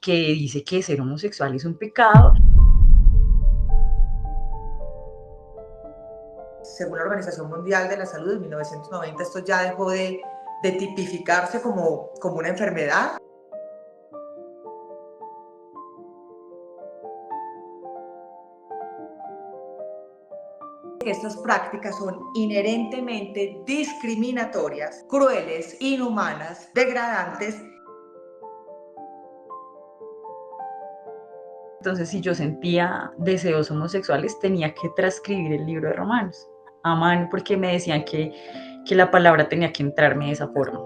que dice que ser homosexual es un pecado. Según la Organización Mundial de la Salud, en 1990 esto ya dejó de tipificarse como una enfermedad. Estas prácticas son inherentemente discriminatorias, crueles, inhumanas, degradantes. Entonces, si yo sentía deseos homosexuales, tenía que transcribir el libro de Romanos a mano, porque me decían que la palabra tenía que entrarme de esa forma.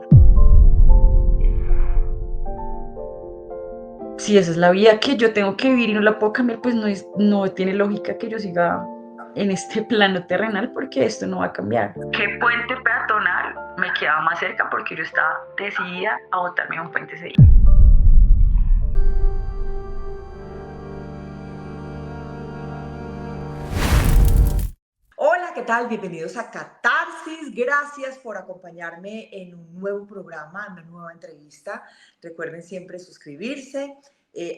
Si esa es la vida que yo tengo que vivir y no la puedo cambiar, pues no tiene lógica que yo siga en este plano terrenal, porque esto no va a cambiar. ¿Qué puente peatonal me quedaba más cerca? Porque yo estaba decidida a botarme a un puente ese día. Hola, ¿qué tal? Bienvenidos a Catarsis. Gracias por acompañarme en un nuevo programa, una nueva entrevista. Recuerden siempre suscribirse,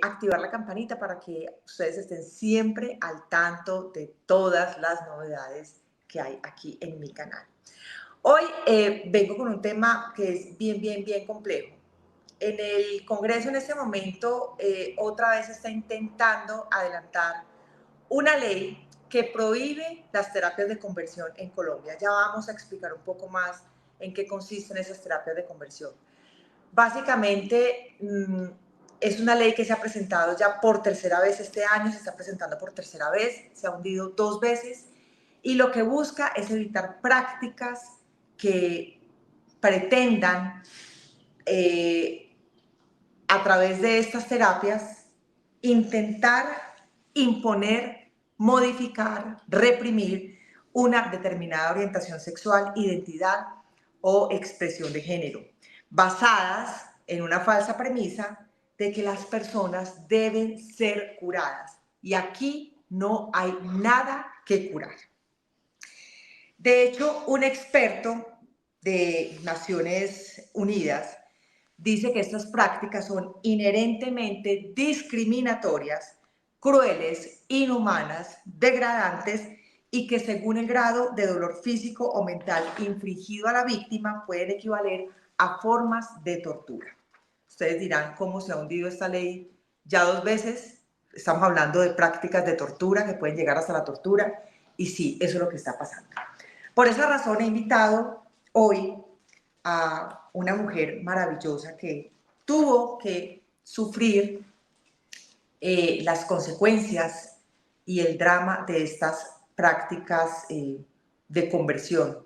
activar la campanita para que ustedes estén siempre al tanto de todas las novedades que hay aquí en mi canal. Hoy vengo con un tema que es bien complejo. En el Congreso en este momento otra vez está intentando adelantar una ley que prohíbe las terapias de conversión en Colombia. Ya vamos a explicar un poco más en qué consisten esas terapias de conversión. Básicamente es una ley que se ha presentado ya por tercera vez este año, se está presentando por tercera vez, se ha hundido 2 veces y lo que busca es evitar prácticas que pretendan a través de estas terapias intentar imponer, modificar, reprimir una determinada orientación sexual, identidad o expresión de género, basadas en una falsa premisa de que las personas deben ser curadas. Y aquí no hay nada que curar. De hecho, un experto de Naciones Unidas dice que estas prácticas son inherentemente discriminatorias, crueles, inhumanas, degradantes y que según el grado de dolor físico o mental infligido a la víctima pueden equivaler a formas de tortura. Ustedes dirán cómo se ha hundido esta ley ya 2 veces. Estamos hablando de prácticas de tortura que pueden llegar hasta la tortura y sí, eso es lo que está pasando. Por esa razón he invitado hoy a una mujer maravillosa que tuvo que sufrir las consecuencias y el drama de estas prácticas de conversión.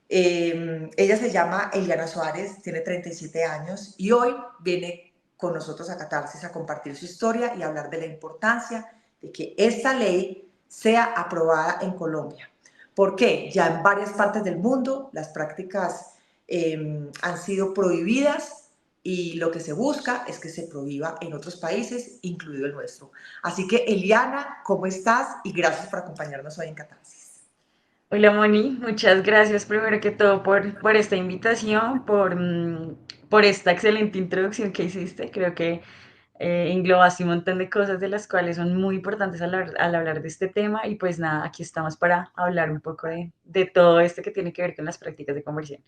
Ella se llama Eliana Suárez, tiene 37 años y hoy viene con nosotros a Catarsis a compartir su historia y hablar de la importancia de que esta ley sea aprobada en Colombia. ¿Por qué? Ya en varias partes del mundo las prácticas han sido prohibidas y lo que se busca es que se prohíba en otros países, incluido el nuestro. Así que Eliana, ¿cómo estás? Y gracias por acompañarnos hoy en Catarsis. Hola Moni, muchas gracias primero que todo por esta invitación, por esta excelente introducción que hiciste. Creo que englobaste un montón de cosas de las cuales son muy importantes al hablar de este tema y pues nada, aquí estamos para hablar un poco de todo esto que tiene que ver con las prácticas de conversión.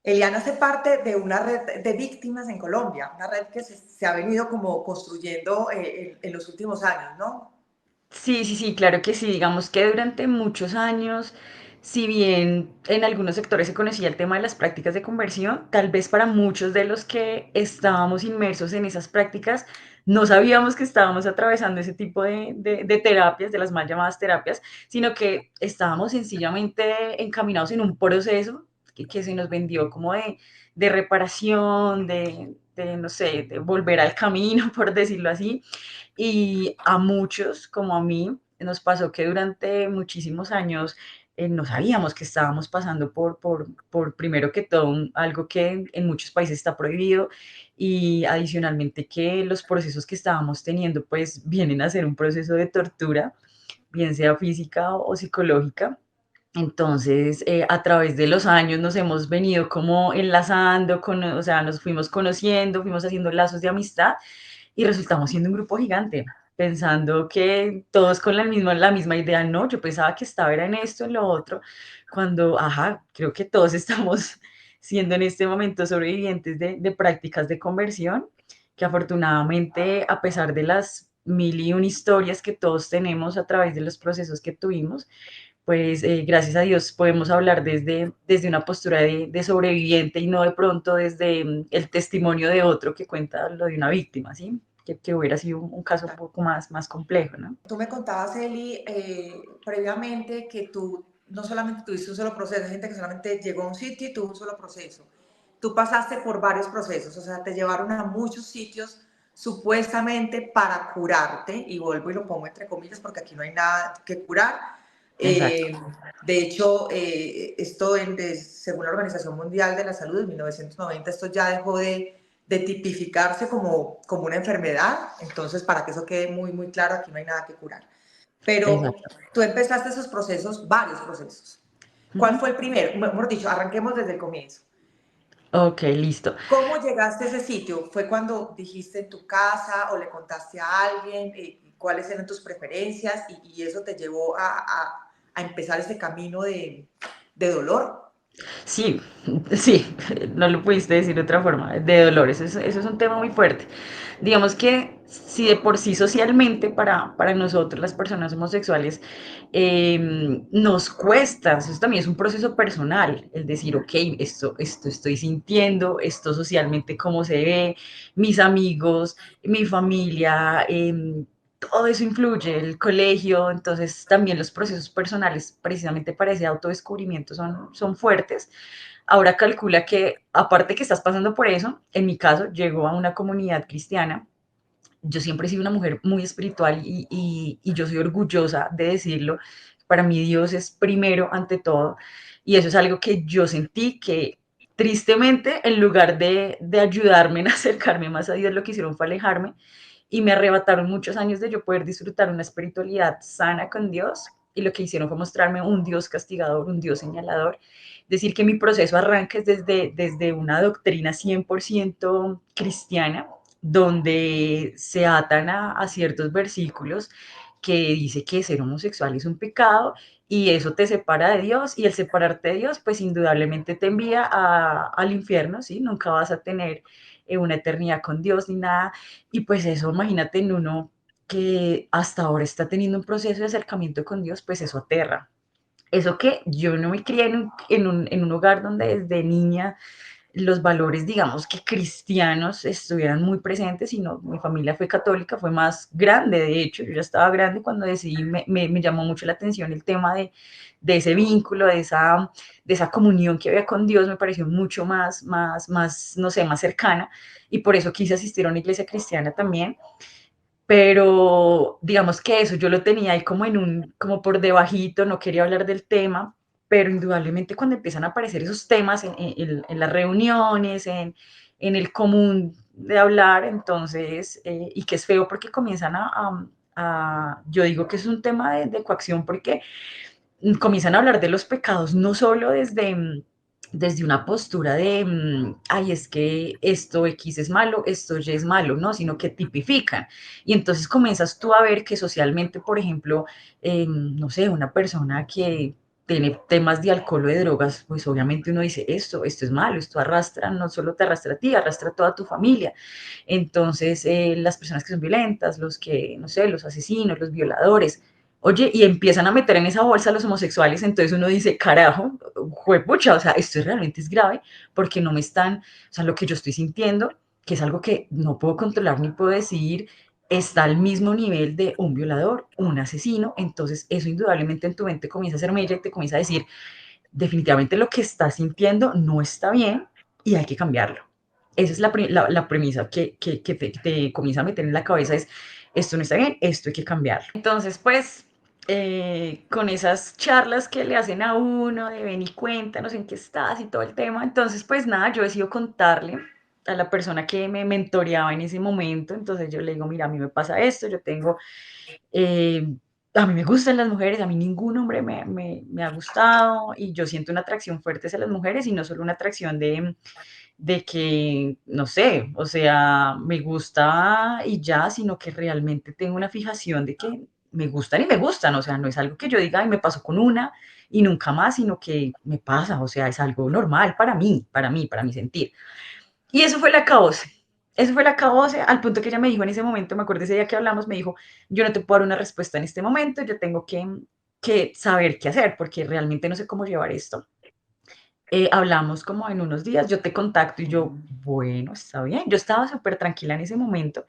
Eliana hace parte de una red de víctimas en Colombia, una red que se ha venido como construyendo en los últimos años, ¿no? Sí, sí, sí, claro que sí. Digamos que durante muchos años, si bien en algunos sectores se conocía el tema de las prácticas de conversión, tal vez para muchos de los que estábamos inmersos en esas prácticas, no sabíamos que estábamos atravesando ese tipo de terapias, de las mal llamadas terapias, sino que estábamos sencillamente encaminados en un proceso que se nos vendió como de reparación, no sé, de volver al camino, por decirlo así. Y a muchos, como a mí, nos pasó que durante muchísimos años no sabíamos que estábamos pasando por primero que todo, algo que en muchos países está prohibido y adicionalmente que los procesos que estábamos teniendo pues vienen a ser un proceso de tortura, bien sea física o psicológica. Entonces, a través de los años nos hemos venido como enlazando, o sea, nos fuimos conociendo, fuimos haciendo lazos de amistad y resultamos siendo un grupo gigante, pensando que todos con la misma idea, no, yo pensaba que estaba era en esto, en lo otro, cuando, ajá, creo que todos estamos siendo en este momento sobrevivientes de prácticas de conversión, que afortunadamente, a pesar de las mil y un historias que todos tenemos a través de los procesos que tuvimos, pues gracias a Dios podemos hablar desde una postura de sobreviviente y no de pronto desde el testimonio de otro que cuenta lo de una víctima, ¿sí? Que hubiera sido un caso un poco más complejo, ¿no? Tú me contabas, Eli, previamente que tú no solamente tuviste un solo proceso, hay gente que solamente llegó a un sitio y tuvo un solo proceso. Tú pasaste por varios procesos, o sea, te llevaron a muchos sitios supuestamente para curarte, y vuelvo y lo pongo entre comillas porque aquí no hay nada que curar. Exacto, Eh, de hecho, según la Organización Mundial de la Salud en 1990, esto ya dejó de tipificarse como una enfermedad. Entonces, para que eso quede muy, muy claro, aquí no hay nada que curar. Pero exacto. tú empezaste esos procesos, varios procesos. ¿Cuál Ujú. fue el primero? Mejor dicho, arranquemos desde el comienzo. Ok, listo. ¿Cómo llegaste a ese sitio? ¿Fue cuando dijiste en tu casa o le contaste a alguien cuáles eran tus preferencias y eso te llevó a empezar ese camino de dolor? Sí, sí, no lo pudiste decir de otra forma, de dolor, eso es un tema muy fuerte. Digamos que si de por sí socialmente para nosotros las personas homosexuales nos cuesta, eso también es un proceso personal, el decir, ok, esto estoy sintiendo, esto socialmente cómo se ve, mis amigos, mi familia, todo eso influye, el colegio, entonces también los procesos personales precisamente para ese autodescubrimiento son fuertes. Ahora calcula que aparte que estás pasando por eso, en mi caso llegó a una comunidad cristiana. Yo siempre he sido una mujer muy espiritual y yo soy orgullosa de decirlo. Para mí Dios es primero ante todo y eso es algo que yo sentí que tristemente en lugar de ayudarme en acercarme más a Dios lo que hicieron fue alejarme y me arrebataron muchos años de yo poder disfrutar una espiritualidad sana con Dios y lo que hicieron fue mostrarme un Dios castigador, un Dios señalador. Decir que mi proceso arranca desde una doctrina 100% cristiana, donde se atan a ciertos versículos que dice que ser homosexual es un pecado y eso te separa de Dios y el separarte de Dios pues indudablemente te envía al infierno, ¿sí? Nunca vas a tener una eternidad con Dios ni nada y pues eso imagínate en uno que hasta ahora está teniendo un proceso de acercamiento con Dios, pues eso aterra. Eso que yo no me crié en un hogar donde desde niña los valores, digamos que cristianos estuvieran muy presentes, sino mi familia fue católica, fue más grande, de hecho, yo ya estaba grande cuando decidí, me llamó mucho la atención el tema de ese vínculo, de esa comunión que había con Dios, me pareció mucho más, no sé, más cercana, y por eso quise asistir a una iglesia cristiana también, pero digamos que eso yo lo tenía ahí como por debajito, no quería hablar del tema, pero indudablemente cuando empiezan a aparecer esos temas en las reuniones, en el común de hablar, entonces, y que es feo porque comienzan yo digo que es un tema de coacción porque comienzan a hablar de los pecados no solo desde una postura de, ay, es que esto X es malo, esto Y es malo, no, sino que tipifican. Y entonces comienzas tú a ver que socialmente, por ejemplo, no sé, una persona que tiene temas de alcohol o de drogas, pues obviamente uno dice, esto es malo, esto arrastra, no solo te arrastra a ti, arrastra a toda tu familia. Entonces, las personas que son violentas, los que, no sé, los asesinos, los violadores, oye, y empiezan a meter en esa bolsa a los homosexuales, entonces uno dice, carajo, juepucha, o sea, esto realmente es grave porque no me están, o sea, lo que yo estoy sintiendo, que es algo que no puedo controlar ni puedo decidir, está al mismo nivel de un violador, un asesino, entonces eso indudablemente en tu mente comienza a ser mella y te comienza a decir, definitivamente lo que estás sintiendo no está bien y hay que cambiarlo. Esa es la premisa que te comienza a meter en la cabeza, es esto no está bien, esto hay que cambiarlo. Entonces, pues, con esas charlas que le hacen a uno de ven y cuéntanos en qué estás y todo el tema, entonces, pues nada, yo decido contarle a la persona que me mentoreaba en ese momento, entonces yo le digo, mira, a mí me pasa esto, yo tengo a mí me gustan las mujeres, a mí ningún hombre me ha gustado y yo siento una atracción fuerte hacia las mujeres y no solo una atracción de que, no sé, o sea, me gusta y ya, sino que realmente tengo una fijación de que me gustan y me gustan, o sea, no es algo que yo diga, ay, me pasó con una y nunca más, sino que me pasa, o sea, es algo normal para mi sentir. Y eso fue el acabose. Eso fue el acabose al punto que ella me dijo en ese momento, me acuerdo ese día que hablamos, me dijo, yo no te puedo dar una respuesta en este momento, yo tengo que saber qué hacer porque realmente no sé cómo llevar esto. Hablamos como en unos días, yo te contacto y yo, bueno, está bien. Yo estaba súper tranquila en ese momento,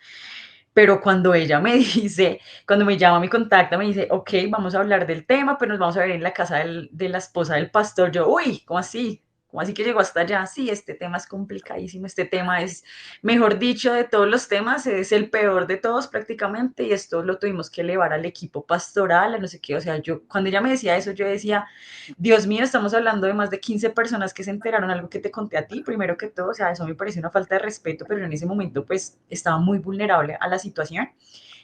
pero cuando ella me dice, cuando me llama, me contacta, me dice, ok, vamos a hablar del tema, pero nos vamos a ver en la casa de la esposa del pastor. Yo, uy, ¿cómo así? ¿Cómo así que llegó hasta allá? Sí, este tema es complicadísimo, este tema es, mejor dicho, de todos los temas, es el peor de todos prácticamente, y esto lo tuvimos que elevar al equipo pastoral, a no sé qué, o sea, yo, cuando ella me decía eso, yo decía, Dios mío, estamos hablando de más de 15 personas que se enteraron algo que te conté a ti, primero que todo, o sea, eso me parece una falta de respeto, pero en ese momento pues estaba muy vulnerable a la situación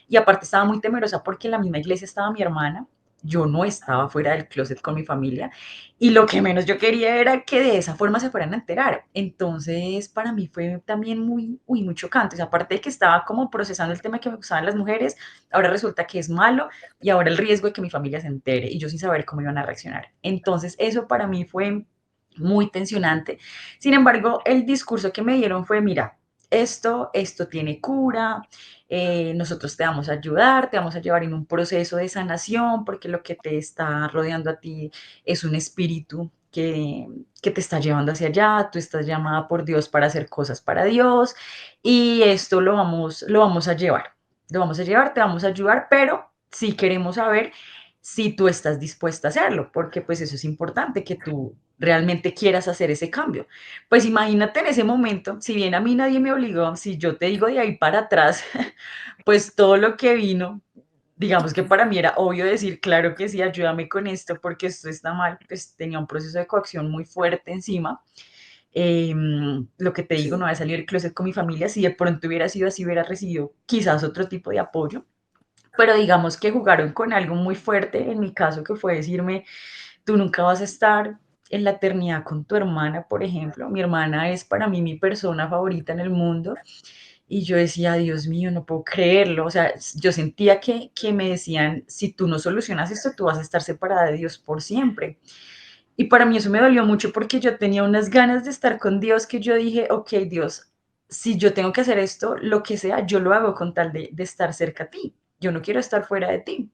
y aparte estaba muy temerosa porque en la misma iglesia estaba mi hermana, yo no estaba fuera del closet con mi familia y lo que menos yo quería era que de esa forma se fueran a enterar. Entonces, para mí fue también muy chocante. O sea, aparte de que estaba como procesando el tema que me gustaban las mujeres, ahora resulta que es malo y ahora el riesgo de que mi familia se entere y yo sin saber cómo iban a reaccionar. Entonces, eso para mí fue muy tensionante. Sin embargo, el discurso que me dieron fue, mira, esto tiene cura, nosotros te vamos a ayudar, te vamos a llevar en un proceso de sanación, porque lo que te está rodeando a ti es un espíritu que te está llevando hacia allá, tú estás llamada por Dios para hacer cosas para Dios y esto lo vamos a llevar, lo vamos a llevar, te vamos a ayudar, pero sí queremos saber si tú estás dispuesta a hacerlo, porque pues eso es importante, que tú realmente quieras hacer ese cambio. Pues imagínate en ese momento, si bien a mí nadie me obligó, si yo te digo de ahí para atrás, pues todo lo que vino, digamos que para mí era obvio decir, claro que sí, ayúdame con esto porque esto está mal, pues tenía un proceso de coacción muy fuerte encima. Lo que te digo, no Sí. había salido del closet con mi familia, si de pronto hubiera sido así, hubiera recibido quizás otro tipo de apoyo, pero digamos que jugaron con algo muy fuerte, en mi caso, que fue decirme, tú nunca vas a estar en la eternidad con tu hermana, por ejemplo. Mi hermana es para mí mi persona favorita en el mundo. Y yo decía, Dios mío, no puedo creerlo. O sea, yo sentía que me decían, si tú no solucionas esto, tú vas a estar separada de Dios por siempre. Y para mí eso me dolió mucho porque yo tenía unas ganas de estar con Dios que yo dije, ok, Dios, si yo tengo que hacer esto, lo que sea, yo lo hago con tal de estar cerca a ti. Yo no quiero estar fuera de ti.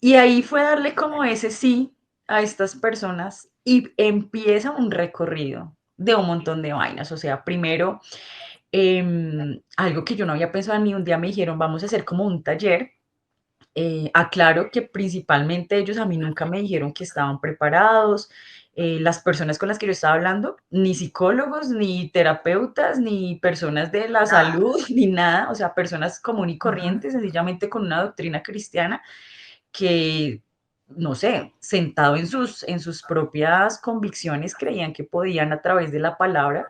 Y ahí fue darle como ese sí a estas personas y empieza un recorrido de un montón de vainas. O sea, primero, algo que yo no había pensado en mí, un día me dijeron, vamos a hacer como un taller. Aclaro que principalmente ellos a mí nunca me dijeron que estaban preparados. Las personas con las que yo estaba hablando, ni psicólogos, ni terapeutas, ni personas de la Nada. salud, ni nada, o sea, personas común y Ujú. corrientes, sencillamente con una doctrina cristiana que, no sé, sentado en sus propias convicciones, creían que podían a través de la palabra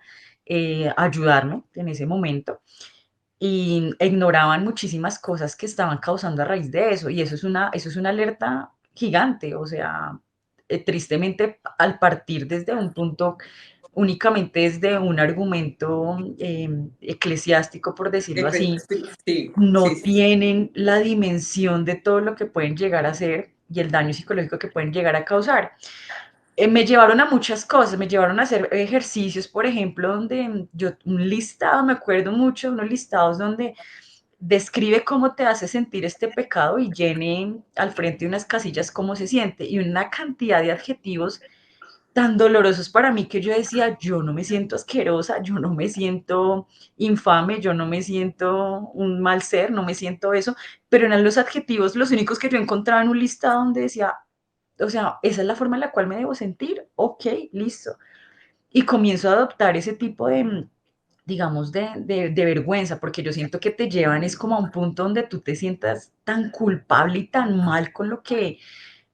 ayudarme en ese momento y ignoraban muchísimas cosas que estaban causando a raíz de eso. Y eso es una alerta gigante, o sea, tristemente al partir desde un punto únicamente desde un argumento eclesiástico, por decirlo así, Sí, sí, no sí, sí. tienen la dimensión de todo lo que pueden llegar a hacer y el daño psicológico que pueden llegar a causar. Me llevaron a muchas cosas, me llevaron a hacer ejercicios, por ejemplo, donde yo, un listado, me acuerdo mucho, unos listados donde describe cómo te hace sentir este pecado y llene al frente de unas casillas cómo se siente y una cantidad de adjetivos tan dolorosos para mí que yo decía, yo no me siento asquerosa, yo no me siento infame, yo no me siento un mal ser, no me siento eso, pero eran los adjetivos los únicos que yo encontraba en un listado donde decía, o sea, esa es la forma en la cual me debo sentir, ok, listo. Y comienzo a adoptar ese tipo de, digamos, de vergüenza, porque yo siento que te llevan es como a un punto donde tú te sientas tan culpable y tan mal con lo que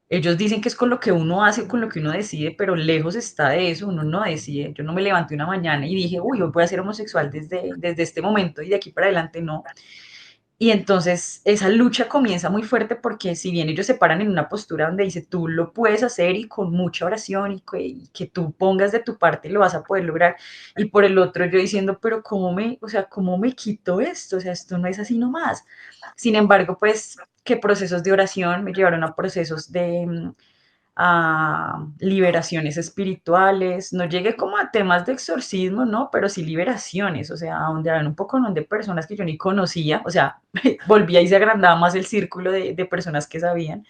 ellos dicen que es con lo que uno hace, con lo que uno decide, pero lejos está de eso, uno no decide. Yo no me levanté una mañana y dije, uy, hoy voy a ser homosexual desde este momento y de aquí para adelante no. Y entonces esa lucha comienza muy fuerte porque si bien ellos se paran en una postura donde dice tú lo puedes hacer y con mucha oración y que tú pongas de tu parte lo vas a poder lograr. Y por el otro yo diciendo, pero ¿cómo me, o sea, cómo me quito esto? O sea, esto no es así nomás. Sin embargo, pues que procesos de oración me llevaron a procesos de a liberaciones espirituales, no llegué como a temas de exorcismo, ¿no? Pero sí liberaciones, o sea, donde eran un poco de personas que yo ni conocía, o sea, volvía y se agrandaba más el círculo de personas que sabían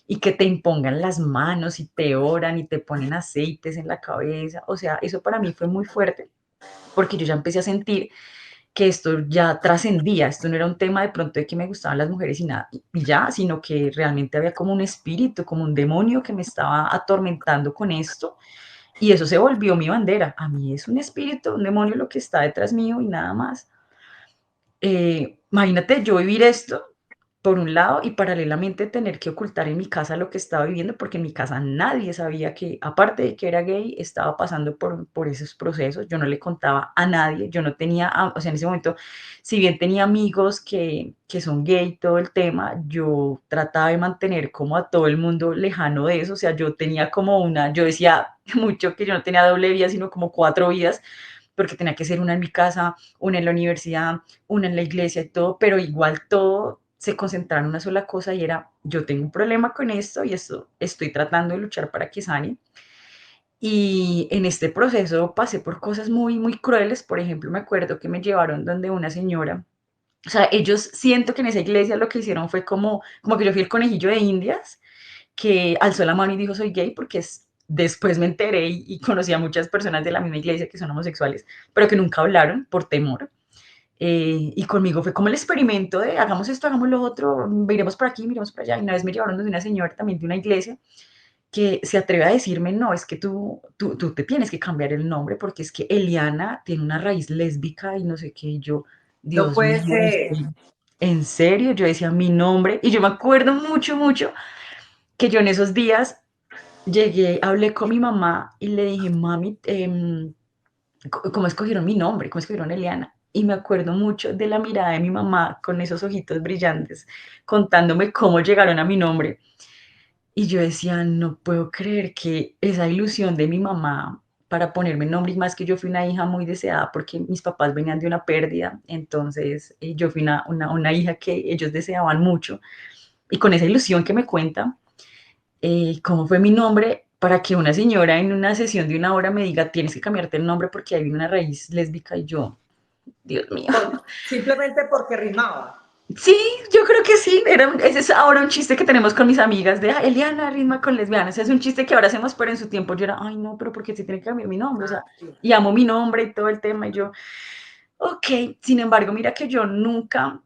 y que te impongan las manos y te oran y te ponen aceites en la cabeza, o sea, eso para mí fue muy fuerte porque yo ya empecé a sentir que esto ya trascendía, esto no era un tema de pronto de que me gustaban las mujeres y nada, y ya, sino que realmente había como un espíritu, como un demonio que me estaba atormentando con esto, y eso se volvió mi bandera. A mí es un espíritu, un demonio lo que está detrás mío y nada más. Imagínate yo vivir esto por un lado y paralelamente tener que ocultar en mi casa lo que estaba viviendo, porque en mi casa nadie sabía que, aparte de que era gay, estaba pasando por esos procesos. Yo no le contaba a nadie, yo no tenía, o sea, en ese momento, si bien tenía amigos que son gay, todo el tema, yo trataba de mantener como a todo el mundo lejano de eso. O sea, yo tenía como una, yo decía mucho que yo no tenía doble vida, sino como cuatro vidas, porque tenía que ser una en mi casa, una en la universidad, una en la iglesia y todo, pero igual todo se concentraba en una sola cosa y era, yo tengo un problema con esto y esto estoy tratando de luchar para que sane. Y en este proceso pasé por cosas muy, muy crueles. Por ejemplo, me acuerdo que me llevaron donde una señora, o sea, ellos siento que en esa iglesia lo que hicieron fue como que yo fui el conejillo de Indias, que alzó la mano y dijo soy gay, porque después me enteré y conocí a muchas personas de la misma iglesia que son homosexuales, pero que nunca hablaron por temor. Y conmigo fue como el experimento de hagamos esto, hagamos lo otro, miremos por aquí, miremos por allá. Y una vez me llevaron de una señora también de una iglesia que se atreve a decirme, no, es que tú te tienes que cambiar el nombre porque es que Eliana tiene una raíz lésbica y no sé qué. Y yo, No Dios puede mío, ser. en serio, yo decía mi nombre y yo me acuerdo mucho, mucho que yo en esos días llegué, hablé con mi mamá y le dije, mami, cómo escogieron mi nombre, cómo escogieron Eliana. Y me acuerdo mucho de la mirada de mi mamá con esos ojitos brillantes, contándome cómo llegaron a mi nombre. Y yo decía, no puedo creer que esa ilusión de mi mamá para ponerme nombre, y más que yo fui una hija muy deseada porque mis papás venían de una pérdida, entonces yo fui una hija que ellos deseaban mucho. Y con esa ilusión que me cuenta, cómo fue mi nombre para que una señora en una sesión de una hora me diga, tienes que cambiarte el nombre porque hay una raíz lésbica y yo, Dios mío. Simplemente porque rimaba. Sí, yo creo que sí. Ese es ahora un chiste que tenemos con mis amigas de "Ay, Eliana rima con lesbianas". Es un chiste que ahora hacemos, pero en su tiempo yo era, ay, no, pero ¿por qué se tiene que cambiar mi nombre? O sea, Ah, sí. y amo mi nombre y todo el tema. Y yo, ok. Sin embargo, mira que yo nunca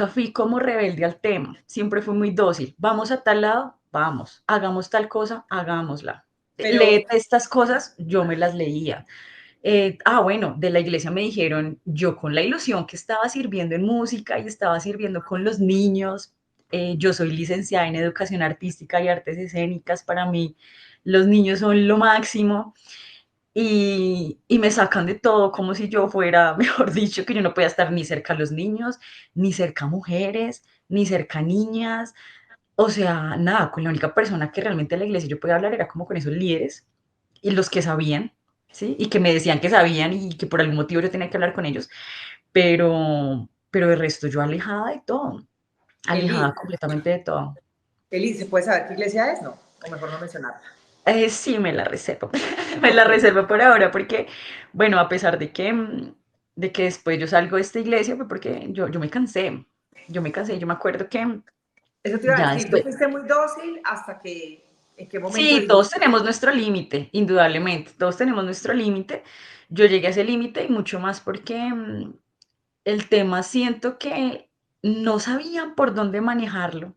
fui como rebelde al tema. Siempre fui muy dócil. Vamos a tal lado, vamos. Hagamos tal cosa, hagámosla. Pero Léete estas cosas, yo me las leía. Bueno, de la iglesia me dijeron, yo con la ilusión que estaba sirviendo en música y estaba sirviendo con los niños, yo soy licenciada en educación artística y artes escénicas, para mí los niños son lo máximo y me sacan de todo como si yo fuera, mejor dicho, que yo no podía estar ni cerca a los niños, ni cerca a mujeres, ni cerca a niñas, o sea, nada, con la única persona que realmente en la iglesia yo podía hablar era como con esos líderes y los que sabían, ¿sí? Y que me decían que sabían y que por algún motivo yo tenía que hablar con ellos, pero de resto yo alejada de todo, alejada Eli, completamente de todo. Eli, ¿se puede saber qué iglesia es? No, o mejor no mencionarla. Sí, me la reservo, me la Ok. reservo por ahora porque, bueno, a pesar de que después yo salgo de esta iglesia, fue porque yo me cansé, yo me acuerdo que Eso te iba a ya decir, tú después, fuiste muy dócil hasta que, ¿en qué momento sí, todos dijiste? tenemos nuestro límite, indudablemente, todos tenemos nuestro límite. Yo llegué a ese límite y mucho más porque el tema siento que no sabían por dónde manejarlo,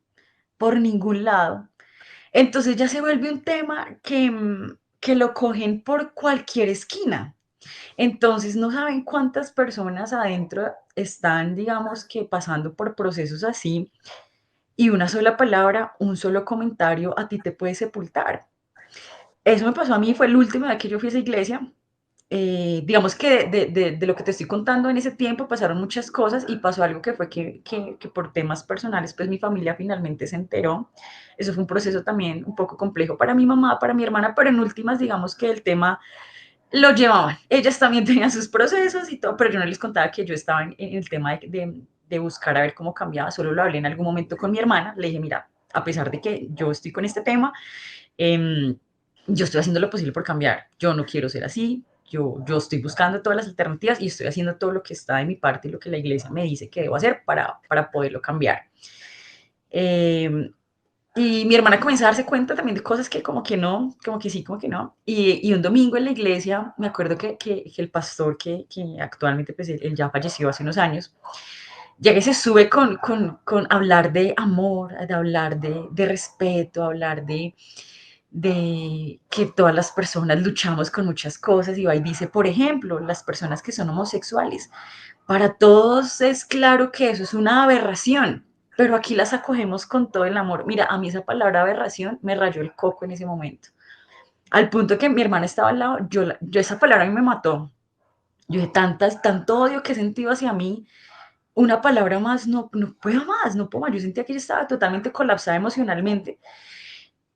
por ningún lado. Entonces ya se vuelve un tema que lo cogen por cualquier esquina. Entonces no saben cuántas personas adentro están, digamos, que pasando por procesos así y una sola palabra, un solo comentario a ti te puede sepultar. Eso me pasó a mí, fue la última vez que yo fui a esa iglesia digamos que de lo que te estoy contando en ese tiempo pasaron muchas cosas y pasó algo que fue que por temas personales, pues mi familia finalmente se enteró. Eso fue un proceso también un poco complejo para mi mamá, para mi hermana, pero en últimas, digamos que el tema lo llevaban. Ellas también tenían sus procesos y todo, pero yo no les contaba que yo estaba en el tema de buscar a ver cómo cambiaba. Solo lo hablé en algún momento con mi hermana. Le dije, mira, a pesar de que yo estoy con este tema, eh, yo estoy haciendo lo posible por cambiar. Yo no quiero ser así. Yo estoy buscando todas las alternativas y estoy haciendo todo lo que está de mi parte y lo que la iglesia me dice que debo hacer para poderlo cambiar. Eh, y mi hermana comenzó a darse cuenta también de cosas que como que no, como que sí, como que no. Y un domingo en la iglesia, me acuerdo que el pastor que actualmente, pues él ya falleció hace unos años, ya que se sube con hablar de amor, de hablar de respeto, hablar de que todas las personas luchamos con muchas cosas y va y dice, por ejemplo, las personas que son homosexuales, para todos es claro que eso es una aberración, pero aquí las acogemos con todo el amor. Mira, a mí esa palabra aberración me rayó el coco en ese momento. Al punto que mi hermana estaba al lado, yo esa palabra a mí me mató. Yo dije, tanto odio que he sentido hacia mí, una palabra más, no puedo más, no puedo más. Yo sentía que yo estaba totalmente colapsada emocionalmente.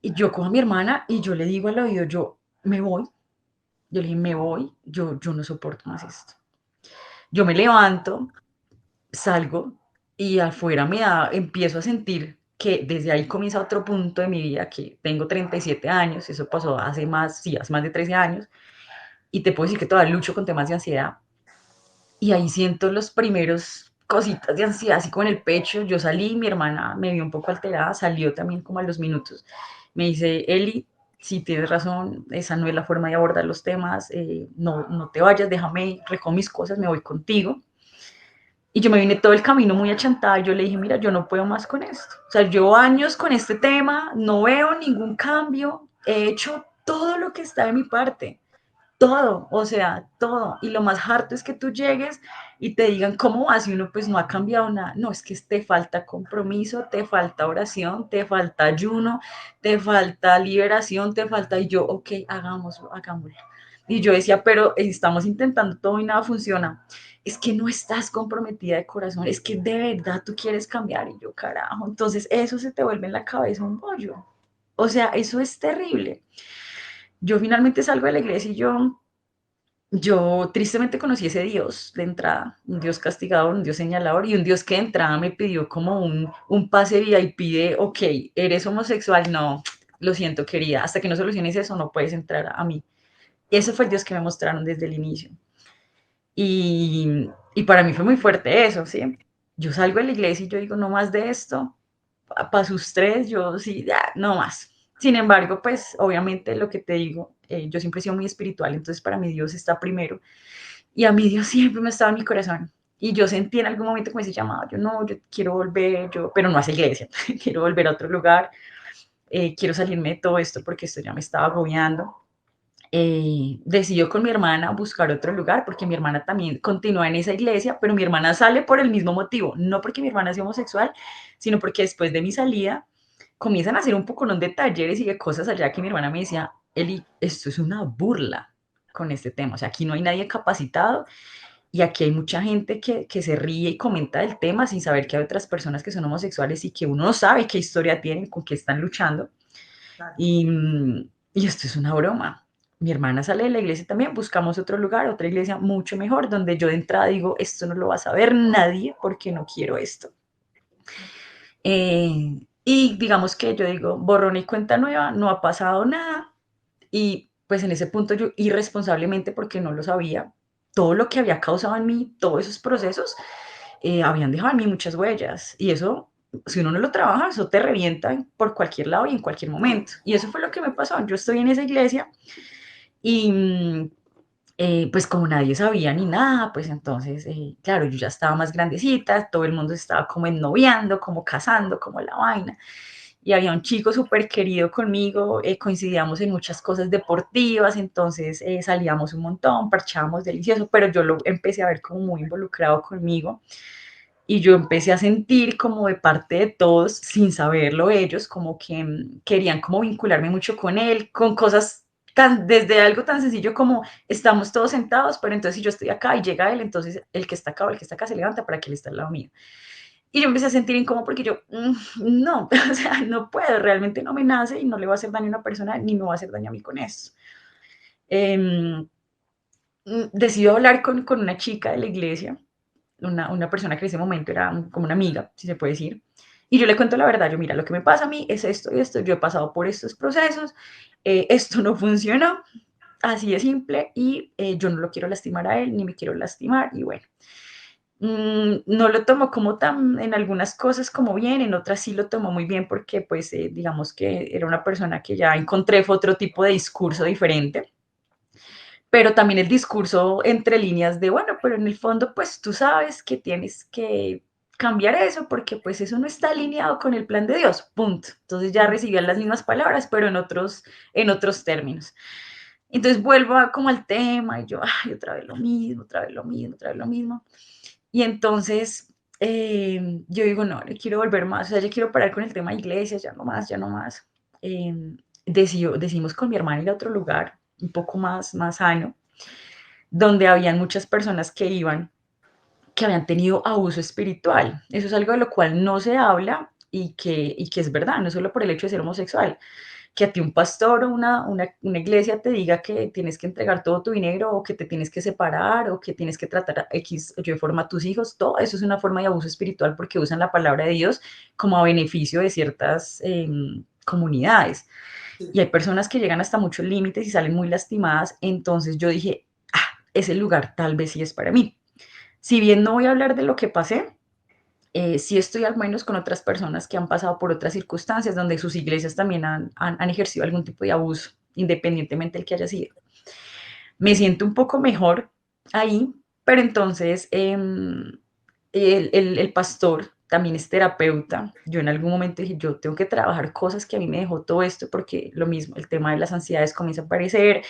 Y yo cojo a mi hermana y yo le digo al oído, yo me voy. Yo le dije, me voy, yo no soporto más esto. Yo me levanto, salgo y afuera empiezo a sentir que desde ahí comienza otro punto de mi vida, que tengo 37 años, eso pasó hace más, sí, hace más de 13 años, y te puedo decir que todavía lucho con temas de ansiedad, y ahí siento los primeros cositas de ansiedad, así con el pecho. Yo salí, mi hermana me vio un poco alterada, salió también como a los minutos, me dice, Eli, si tienes razón, esa no es la forma de abordar los temas, no te vayas, déjame, recojo mis cosas, me voy contigo. Y yo me vine todo el camino muy achantada y yo le dije, mira, yo no puedo más con esto. O sea, llevo años con este tema, no veo ningún cambio, he hecho todo lo que está de mi parte, todo, o sea, todo. Y lo más harto es que tú llegues y te digan, ¿cómo vas? Y uno pues no ha cambiado nada. No, es que te falta compromiso, te falta oración, te falta ayuno, te falta liberación, te falta... Y yo, ok, hagámoslo, hagámoslo. Y yo decía, pero estamos intentando todo y nada funciona. Es que no estás comprometida de corazón, es que de verdad tú quieres cambiar. Y yo, carajo, entonces eso se te vuelve en la cabeza un bollo. O sea, eso es terrible. Yo finalmente salgo de la iglesia y yo tristemente conocí ese Dios de entrada, un Dios castigador, un Dios señalador y un Dios que de entrada me pidió como un pase VIP de, ok, eres homosexual, no, lo siento querida, hasta que no soluciones eso no puedes entrar a mí. Ese fue el Dios que me mostraron desde el inicio. Y para mí fue muy fuerte eso, ¿sí? Yo salgo de la iglesia y yo digo, no más de esto, para sus tres, yo sí, ya, no más. Sin embargo, pues obviamente lo que te digo, yo siempre he sido muy espiritual, entonces para mí Dios está primero y a mí Dios siempre me estaba en mi corazón. Y yo sentí en algún momento como ese llamado, yo no, yo quiero volver, pero no a esa iglesia, quiero volver a otro lugar, quiero salirme de todo esto porque esto ya me estaba agobiando. Decidió con mi hermana buscar otro lugar porque mi hermana también continúa en esa iglesia, pero mi hermana sale por el mismo motivo, no porque mi hermana sea homosexual, sino porque después de mi salida comienzan a hacer un poco de talleres y de cosas allá que mi hermana me decía, Eli, esto es una burla con este tema, o sea, aquí no hay nadie capacitado y aquí hay mucha gente que se ríe y comenta del tema sin saber que hay otras personas que son homosexuales y que uno no sabe qué historia tienen, con qué están luchando. Claro. Y esto es una broma. Mi hermana sale de la iglesia también, buscamos otro lugar, otra iglesia mucho mejor, donde yo de entrada digo, esto no lo va a saber nadie porque no quiero esto. Y digamos que yo digo, borrón y cuenta nueva, no ha pasado nada. Y pues en ese punto yo irresponsablemente, porque no lo sabía, todo lo que había causado en mí, todos esos procesos, habían dejado en mí muchas huellas. Y eso, si uno no lo trabaja, eso te revienta por cualquier lado y en cualquier momento. Y eso fue lo que me pasó. Yo estoy en esa iglesia y pues como nadie sabía ni nada, pues entonces, claro, yo ya estaba más grandecita, todo el mundo estaba como ennoviando, como casando, como la vaina. Y había un chico súper querido conmigo, coincidíamos en muchas cosas deportivas, entonces salíamos un montón, parchábamos delicioso, pero yo lo empecé a ver como muy involucrado conmigo y yo empecé a sentir como de parte de todos, sin saberlo ellos, como que querían como vincularme mucho con él, con cosas desde algo tan sencillo como estamos todos sentados, pero entonces si yo estoy acá y llega él, entonces el que está acá o el que está acá se levanta para que él esté al lado mío. Y yo empecé a sentir incómodo porque yo, no, o sea, no puedo, realmente no me nace y no le va a hacer daño a una persona ni me va a hacer daño a mí con eso. Em, Decido hablar con una chica de la iglesia, una persona que en ese momento era como una amiga, si se puede decir. Y yo le cuento la verdad, yo mira, lo que me pasa a mí es esto y esto, yo he pasado por estos procesos, esto no funcionó, así de simple, y yo no lo quiero lastimar a él, ni me quiero lastimar, y bueno. No lo tomo como tan, en algunas cosas como bien, en otras sí lo tomo muy bien porque pues digamos que era una persona que ya encontré fue otro tipo de discurso diferente, pero también el discurso entre líneas de, bueno, pero en el fondo pues tú sabes que tienes que cambiar eso porque pues eso no está alineado con el plan de Dios, punto. Entonces ya recibían las mismas palabras, pero en otros términos. Entonces vuelvo como al tema y yo, ay, otra vez lo mismo, otra vez lo mismo, otra vez lo mismo. Y entonces yo digo, no, le quiero volver más, o sea, yo quiero parar con el tema de iglesias, ya no más, ya no más. Eh, Decidimos con mi hermana ir a otro lugar, un poco más sano, donde habían muchas personas que iban, que habían tenido abuso espiritual. Eso es algo de lo cual no se habla y que es verdad, no solo por el hecho de ser homosexual, que a ti un pastor o una iglesia te diga que tienes que entregar todo tu dinero o que te tienes que separar o que tienes que tratar a X o Y forma a tus hijos, todo eso es una forma de abuso espiritual porque usan la palabra de Dios como a beneficio de ciertas comunidades. Y hay personas que llegan hasta muchos límites y salen muy lastimadas, entonces yo dije, ese lugar tal vez sí es para mí. Si bien no voy a hablar de lo que pasé, sí estoy al menos con otras personas que han pasado por otras circunstancias donde sus iglesias también han ejercido algún tipo de abuso, independientemente del que haya sido. Me siento un poco mejor ahí, pero entonces el pastor también es terapeuta. Yo en algún momento dije, yo tengo que trabajar cosas que a mí me dejó todo esto, porque lo mismo, el tema de las ansiedades comienza a aparecer,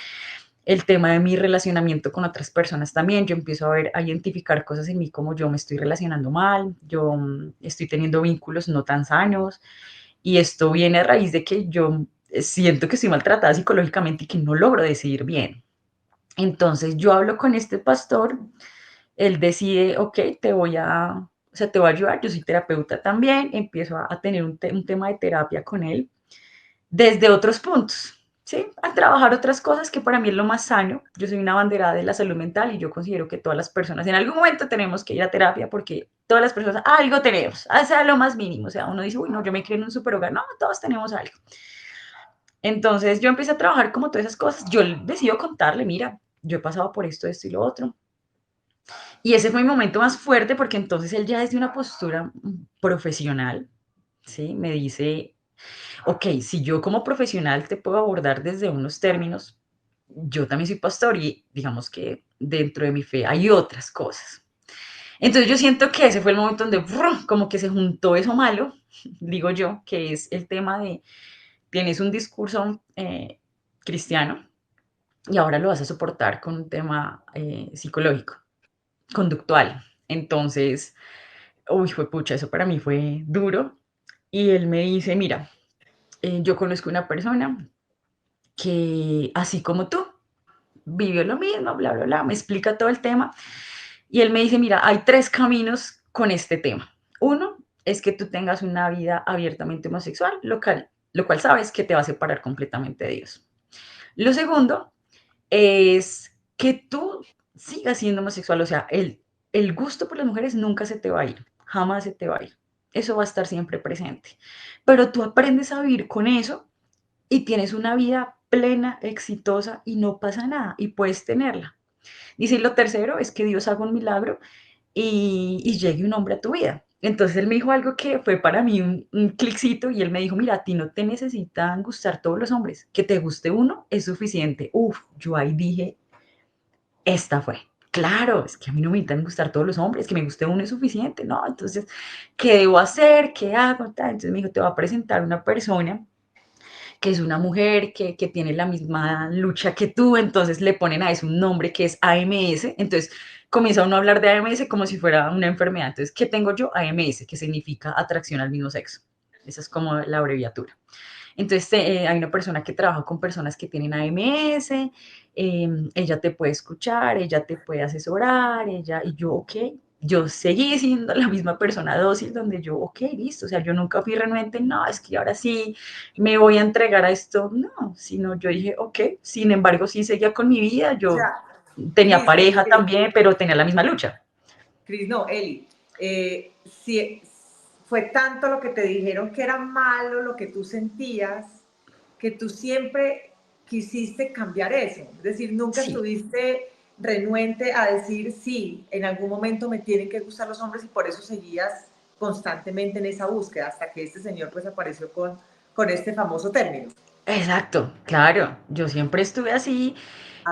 el tema de mi relacionamiento con otras personas también, yo empiezo a identificar cosas en mí como yo me estoy relacionando mal, yo estoy teniendo vínculos no tan sanos y esto viene a raíz de que yo siento que estoy maltratada psicológicamente y que no logro decidir bien. Entonces yo hablo con este pastor, él decide, ok, o sea, te voy a ayudar, yo soy terapeuta también, empiezo a tener un tema de terapia con él desde otros puntos, ¿sí? A trabajar otras cosas que para mí es lo más sano. Yo soy una abanderada de la salud mental y yo considero que todas las personas en algún momento tenemos que ir a terapia porque todas las personas algo tenemos, sea lo más mínimo. O sea, uno dice, uy, no, yo me creo en un superhogar. No, todos tenemos algo. Entonces yo empecé a trabajar como todas esas cosas. Yo decido contarle, mira, yo he pasado por esto y lo otro. Y ese fue mi momento más fuerte porque entonces él ya desde una postura profesional, ¿sí? Me dice, ok, si yo como profesional te puedo abordar desde unos términos, yo también soy pastor y digamos que dentro de mi fe hay otras cosas. Entonces yo siento que ese fue el momento donde ¡brum! Como que se juntó eso malo, digo yo, que es el tema de tienes un discurso cristiano y ahora lo vas a soportar con un tema psicológico, conductual. Entonces, uy, fue pucha, eso para mí fue duro. Y él me dice, mira, yo conozco una persona que así como tú, vivió lo mismo, bla, bla, bla, me explica todo el tema. Y él me dice, mira, hay tres caminos con este tema. Uno es que tú tengas una vida abiertamente homosexual, lo cual sabes que te va a separar completamente de Dios. Lo segundo es que tú sigas siendo homosexual, o sea, el gusto por las mujeres nunca se te va a ir, jamás se te va a ir. Eso va a estar siempre presente. Pero tú aprendes a vivir con eso y tienes una vida plena, exitosa y no pasa nada y puedes tenerla. Dice, y lo tercero es que Dios haga un milagro y llegue un hombre a tu vida. Entonces él me dijo algo que fue para mí un cliccito y él me dijo, mira, a ti no te necesitan gustar todos los hombres, que te guste uno es suficiente. Uf, yo ahí dije, esta fue. Claro, es que a mí no me necesitan gustar todos los hombres, que me guste uno es suficiente, ¿no? Entonces, ¿qué debo hacer? ¿Qué hago? Entonces me dijo, te va a presentar una persona que es una mujer que tiene la misma lucha que tú, entonces le ponen a eso un nombre que es AMS, entonces comienza uno a hablar de AMS como si fuera una enfermedad, entonces, ¿qué tengo yo? AMS, que significa atracción al mismo sexo, esa es como la abreviatura. Entonces, hay una persona que trabaja con personas que tienen AMS, ella te puede escuchar, ella te puede asesorar, y yo, ok, yo seguí siendo la misma persona dócil donde yo, ok, listo, o sea, yo nunca fui renuente, no, es que ahora sí me voy a entregar a esto, no, sino yo dije, ok, sin embargo, sí seguía con mi vida, O yo sea, tenía Cris, pareja también, pero tenía la misma lucha. Cris, no, Eli, si fue tanto lo que te dijeron que era malo, lo que tú sentías, que tú siempre quisiste cambiar eso. Es decir, nunca Sí, estuviste renuente a decir, sí, en algún momento me tienen que gustar los hombres y por eso seguías constantemente en esa búsqueda hasta que este señor pues apareció con este famoso término. exacto, claro, yo siempre estuve así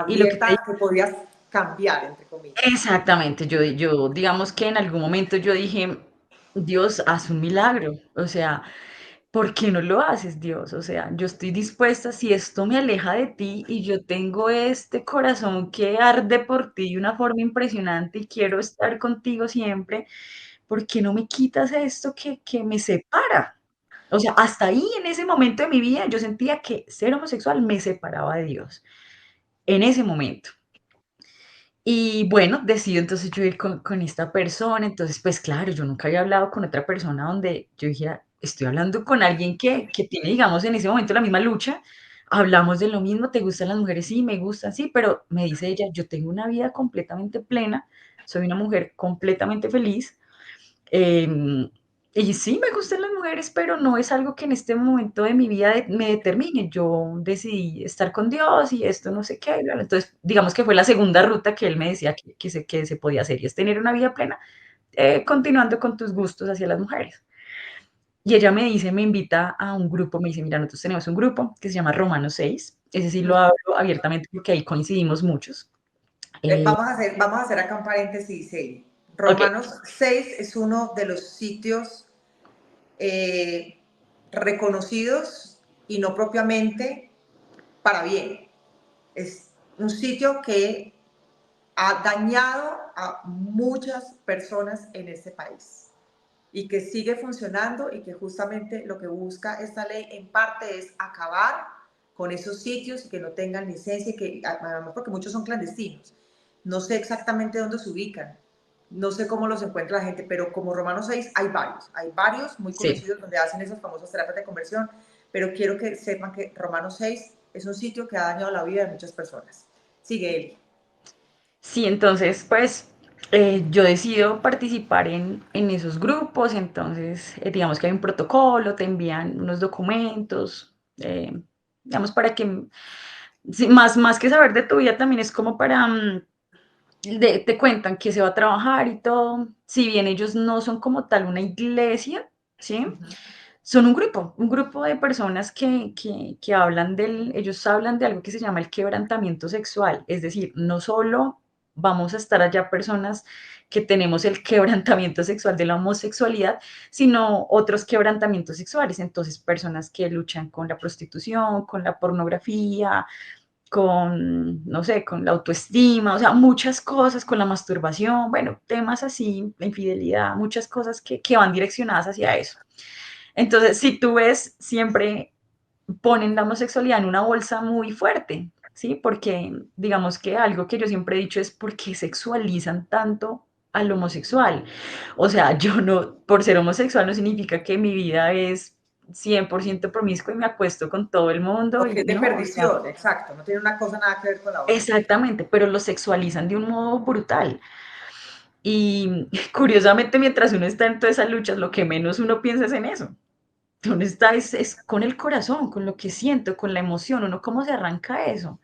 y lo que Abierta te a que podías cambiar, entre comillas. exactamente, yo digamos que en algún momento yo dije, Dios, haz un milagro, o sea, ¿por qué no lo haces, Dios? O sea, yo estoy dispuesta, si esto me aleja de ti y yo tengo este corazón que arde por ti de una forma impresionante y quiero estar contigo siempre, ¿por qué no me quitas esto que me separa? O sea, hasta ahí en ese momento de mi vida yo sentía que ser homosexual me separaba de Dios, en ese momento. Y bueno, decido entonces yo ir con esta persona, entonces, pues claro, yo nunca había hablado con otra persona donde yo dijera, estoy hablando con alguien que tiene, digamos, en ese momento la misma lucha, hablamos de lo mismo, ¿te gustan las mujeres? Sí, me gustan, sí, pero me dice ella, yo tengo una vida completamente plena, soy una mujer completamente feliz, Em, y sí, me gustan las mujeres, pero no es algo que en este momento de mi vida me determine. Yo decidí estar con Dios y esto no sé qué. Bla, bla. Entonces, digamos que fue la segunda ruta que él me decía que se podía hacer y es tener una vida plena, continuando con tus gustos hacia las mujeres. Y ella me dice, me invita a un grupo, me dice, mira, nosotros tenemos un grupo que se llama Romanos 6. Ese sí lo hablo abiertamente porque ahí coincidimos muchos. Eh, Vamos a hacer acá un paréntesis. ok, Romanos 6 es uno de los sitios eh, reconocidos y no propiamente para bien. Es un sitio que ha dañado a muchas personas en este país y que sigue funcionando y que justamente lo que busca esta ley en parte es acabar con esos sitios y que no tengan licencia y que, además porque muchos son clandestinos. No sé exactamente dónde se ubican, no sé cómo los encuentra la gente, pero como Romano 6 hay varios muy sí. conocidos donde hacen esas famosas terapias de conversión, pero quiero que sepan que Romano 6 es un sitio que ha dañado la vida de muchas personas. Sigue él. Sí, entonces, pues yo decido participar en esos grupos, entonces digamos que hay un protocolo, te envían unos documentos, digamos para que, sí, más que saber de tu vida también es como para, te cuentan que se va a trabajar y todo, si bien ellos no son como tal una iglesia, ¿sí? Son un grupo de personas que hablan ellos hablan de algo que se llama el quebrantamiento sexual, es decir, no solo vamos a estar allá personas que tenemos el quebrantamiento sexual de la homosexualidad, sino otros quebrantamientos sexuales, entonces personas que luchan con la prostitución, con la pornografía, con, no sé, con la autoestima, o sea, muchas cosas, con la masturbación, bueno, temas así, la infidelidad, muchas cosas que van direccionadas hacia eso. Entonces, si tú ves, siempre ponen la homosexualidad en una bolsa muy fuerte, ¿sí? Porque digamos que algo que yo siempre he dicho es por qué sexualizan tanto al homosexual. O sea, yo no, por ser homosexual no significa que mi vida es 100% promiscua y me acuesto con todo el mundo Porque y es de no, o sea, perdición, exacto, no tiene una cosa nada que ver con la otra. exactamente, pero lo sexualizan de un modo brutal. Y curiosamente, mientras uno está en todas esas luchas, lo que menos uno piensa es en eso. Uno está es con el corazón, con lo que siento, con la emoción, uno cómo se arranca eso.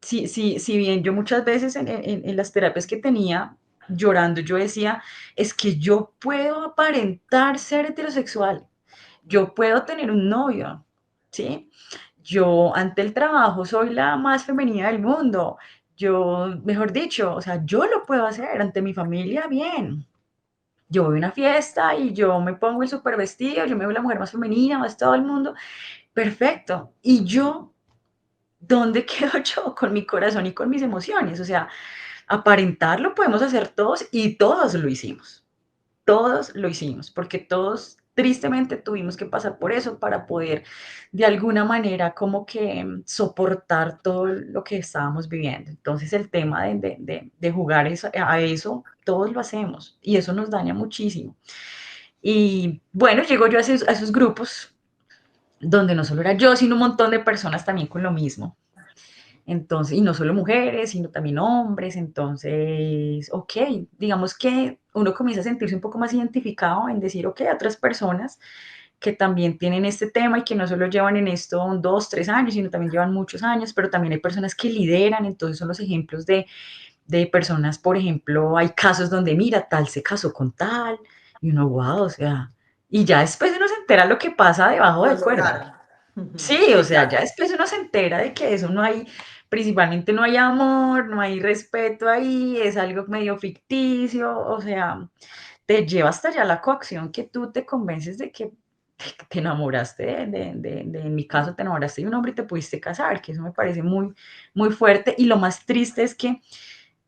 Si bien yo muchas veces en las terapias que tenía, llorando, yo decía, es que yo puedo aparentar ser heterosexual, yo puedo tener un novio, ¿sí? Yo ante el trabajo soy la más femenina del mundo. Yo, mejor dicho, o sea, yo lo puedo hacer ante mi familia bien. Yo voy a una fiesta y yo me pongo el super vestido, yo me veo la mujer más femenina, más todo el mundo, perfecto. Y yo, ¿dónde quedo yo con mi corazón y con mis emociones? O sea, aparentarlo podemos hacer todos y todos lo hicimos, porque todos tristemente tuvimos que pasar por eso para poder de alguna manera como que soportar todo lo que estábamos viviendo. Entonces el tema de jugar a eso, todos lo hacemos y eso nos daña muchísimo. Y bueno, llego yo a esos grupos donde no solo era yo, sino un montón de personas también con lo mismo. Entonces, y no solo mujeres, sino también hombres. Entonces, ok, digamos que uno comienza a sentirse un poco más identificado en decir, ok, otras personas que también tienen este tema y que no solo llevan en esto 2, 3 años, sino también llevan muchos años, pero también hay personas que lideran, entonces son los ejemplos de personas, por ejemplo, hay casos donde mira, tal se casó con tal, y uno, wow, o sea, y ya después uno se entera lo que pasa debajo Lo de cuerda. lograron. Ujú. Sí, o Sí, sea, claro. ya después uno se entera de que eso no hay, principalmente no hay amor, no hay respeto ahí, es algo medio ficticio, o sea, te lleva hasta allá la coacción que tú te convences de que te enamoraste en mi caso, te enamoraste de un hombre y te pudiste casar, que eso me parece muy, muy fuerte. Y lo más triste es que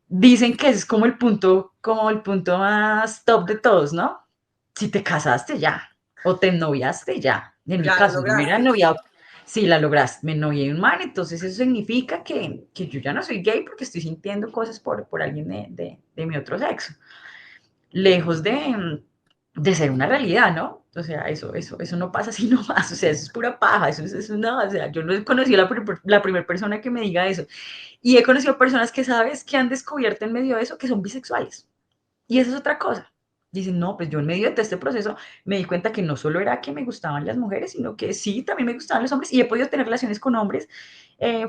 dicen que ese es como el punto más top de todos, ¿no? Si te casaste ya, o te noviaste ya. En mi Ya lo caso, yo me hubiera lograste. noviado, sí, la lograste, me novié de un man, entonces eso significa que yo ya no soy gay porque estoy sintiendo cosas por alguien de mi otro sexo. Lejos de ser una realidad, ¿no? O sea, eso no pasa así nomás, o sea, eso es pura paja, eso no, o sea, yo no he conocido la primera persona que me diga eso. Y he conocido personas que, ¿sabes?, que han descubierto en medio de eso que son bisexuales. Y eso es otra cosa. Dicen, no, pues yo en medio de todo este proceso me di cuenta que no solo era que me gustaban las mujeres, sino que sí, también me gustaban los hombres y he podido tener relaciones con hombres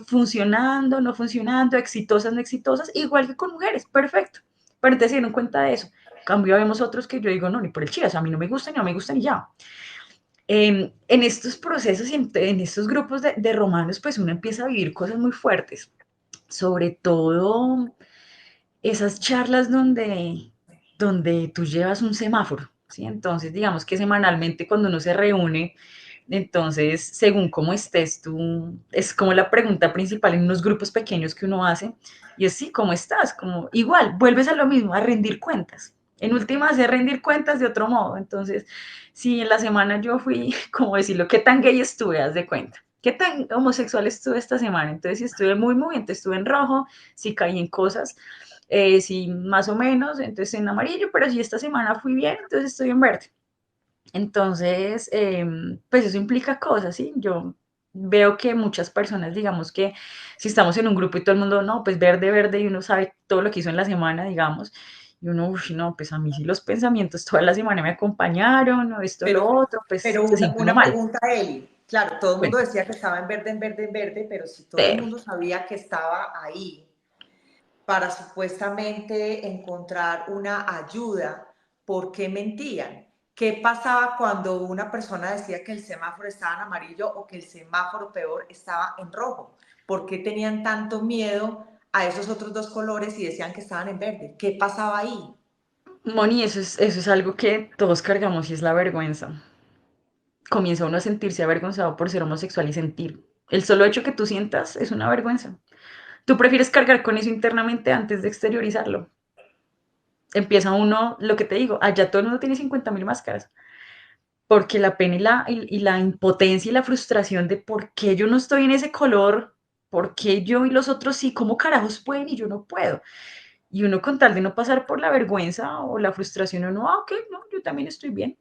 funcionando, no funcionando, exitosas, no exitosas, igual que con mujeres, perfecto. Pero entonces se dieron cuenta de eso. En cambio, vemos otros que yo digo, no, ni por el chile, o sea, a mí no me gustan, no me gustan y ya. En estos procesos y en estos grupos de romanos, pues uno empieza a vivir cosas muy fuertes, sobre todo esas charlas donde tú llevas un semáforo, ¿sí? Entonces, digamos que semanalmente cuando uno se reúne, entonces, según cómo estés tú, es como la pregunta principal en unos grupos pequeños que uno hace, y es sí, ¿cómo estás? Como igual, vuelves a lo mismo, a rendir cuentas. En últimas, es rendir cuentas de otro modo. Entonces, si en la semana yo fui, como decirlo, ¿qué tan gay estuve? Haz de cuenta. ¿Qué tan homosexual estuve esta semana? Entonces, si estuve muy moviente, estuve en rojo, si caí en cosas, sí, más o menos, entonces en amarillo, pero si esta semana fui bien, entonces estoy en verde. Entonces, pues eso implica cosas, ¿sí? Yo veo que muchas personas, digamos que si estamos en un grupo y todo el mundo, no, pues verde, verde, y uno sabe todo lo que hizo en la semana, digamos, y uno, uff, no, pues a mí sí los pensamientos toda la semana me acompañaron, o esto, lo Pero, otro, pues pero se siente uno una mal. pregunta, Eli. Claro, todo el mundo Bueno, decía que estaba en verde, en verde, en verde, pero si todo el pero, mundo sabía que estaba ahí para supuestamente encontrar una ayuda, ¿por qué mentían? ¿Qué pasaba cuando una persona decía que el semáforo estaba en amarillo o que el semáforo peor estaba en rojo? ¿Por qué tenían tanto miedo a esos otros dos colores y decían que estaban en verde? ¿Qué pasaba ahí? Moni, eso es algo que todos cargamos y es la vergüenza. Comienza uno a sentirse avergonzado por ser homosexual y sentir. El solo hecho que tú sientas es una vergüenza. Tú prefieres cargar con eso internamente antes de exteriorizarlo. Empieza uno, lo que te digo, allá todo el mundo tiene 50.000 máscaras, porque la pena y la impotencia y la frustración de por qué yo no estoy en ese color, por qué yo y los otros sí, cómo carajos pueden y yo no puedo. Y uno con tal de no pasar por la vergüenza o la frustración, uno, ok, no, yo también estoy bien.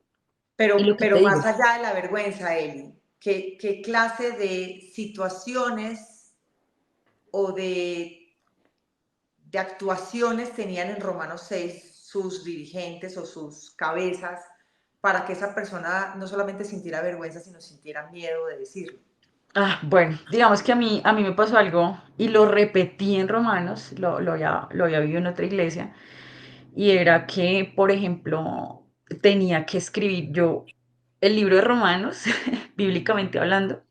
Y lo que te Pero digo, más allá de la vergüenza, Eli, ¿qué clase de situaciones o de actuaciones tenían en Romanos 6 sus dirigentes o sus cabezas para que esa persona no solamente sintiera vergüenza, sino sintiera miedo de decirlo? bueno, digamos que a mí me pasó algo y lo repetí en Romanos, lo había vivido en otra iglesia, y era que, por ejemplo, tenía que escribir yo el libro de Romanos, bíblicamente hablando.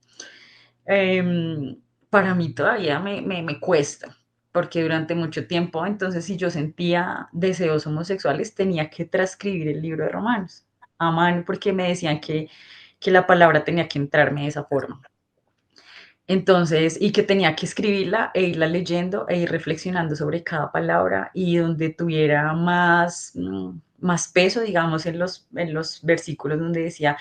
Para mí todavía me cuesta, porque durante mucho tiempo, entonces, si yo sentía deseos homosexuales, tenía que transcribir el libro de Romanos a mano, porque me decían que la palabra tenía que entrarme de esa forma. Entonces, y que tenía que escribirla e irla leyendo e ir reflexionando sobre cada palabra y donde tuviera más, más peso, digamos, en los versículos donde decía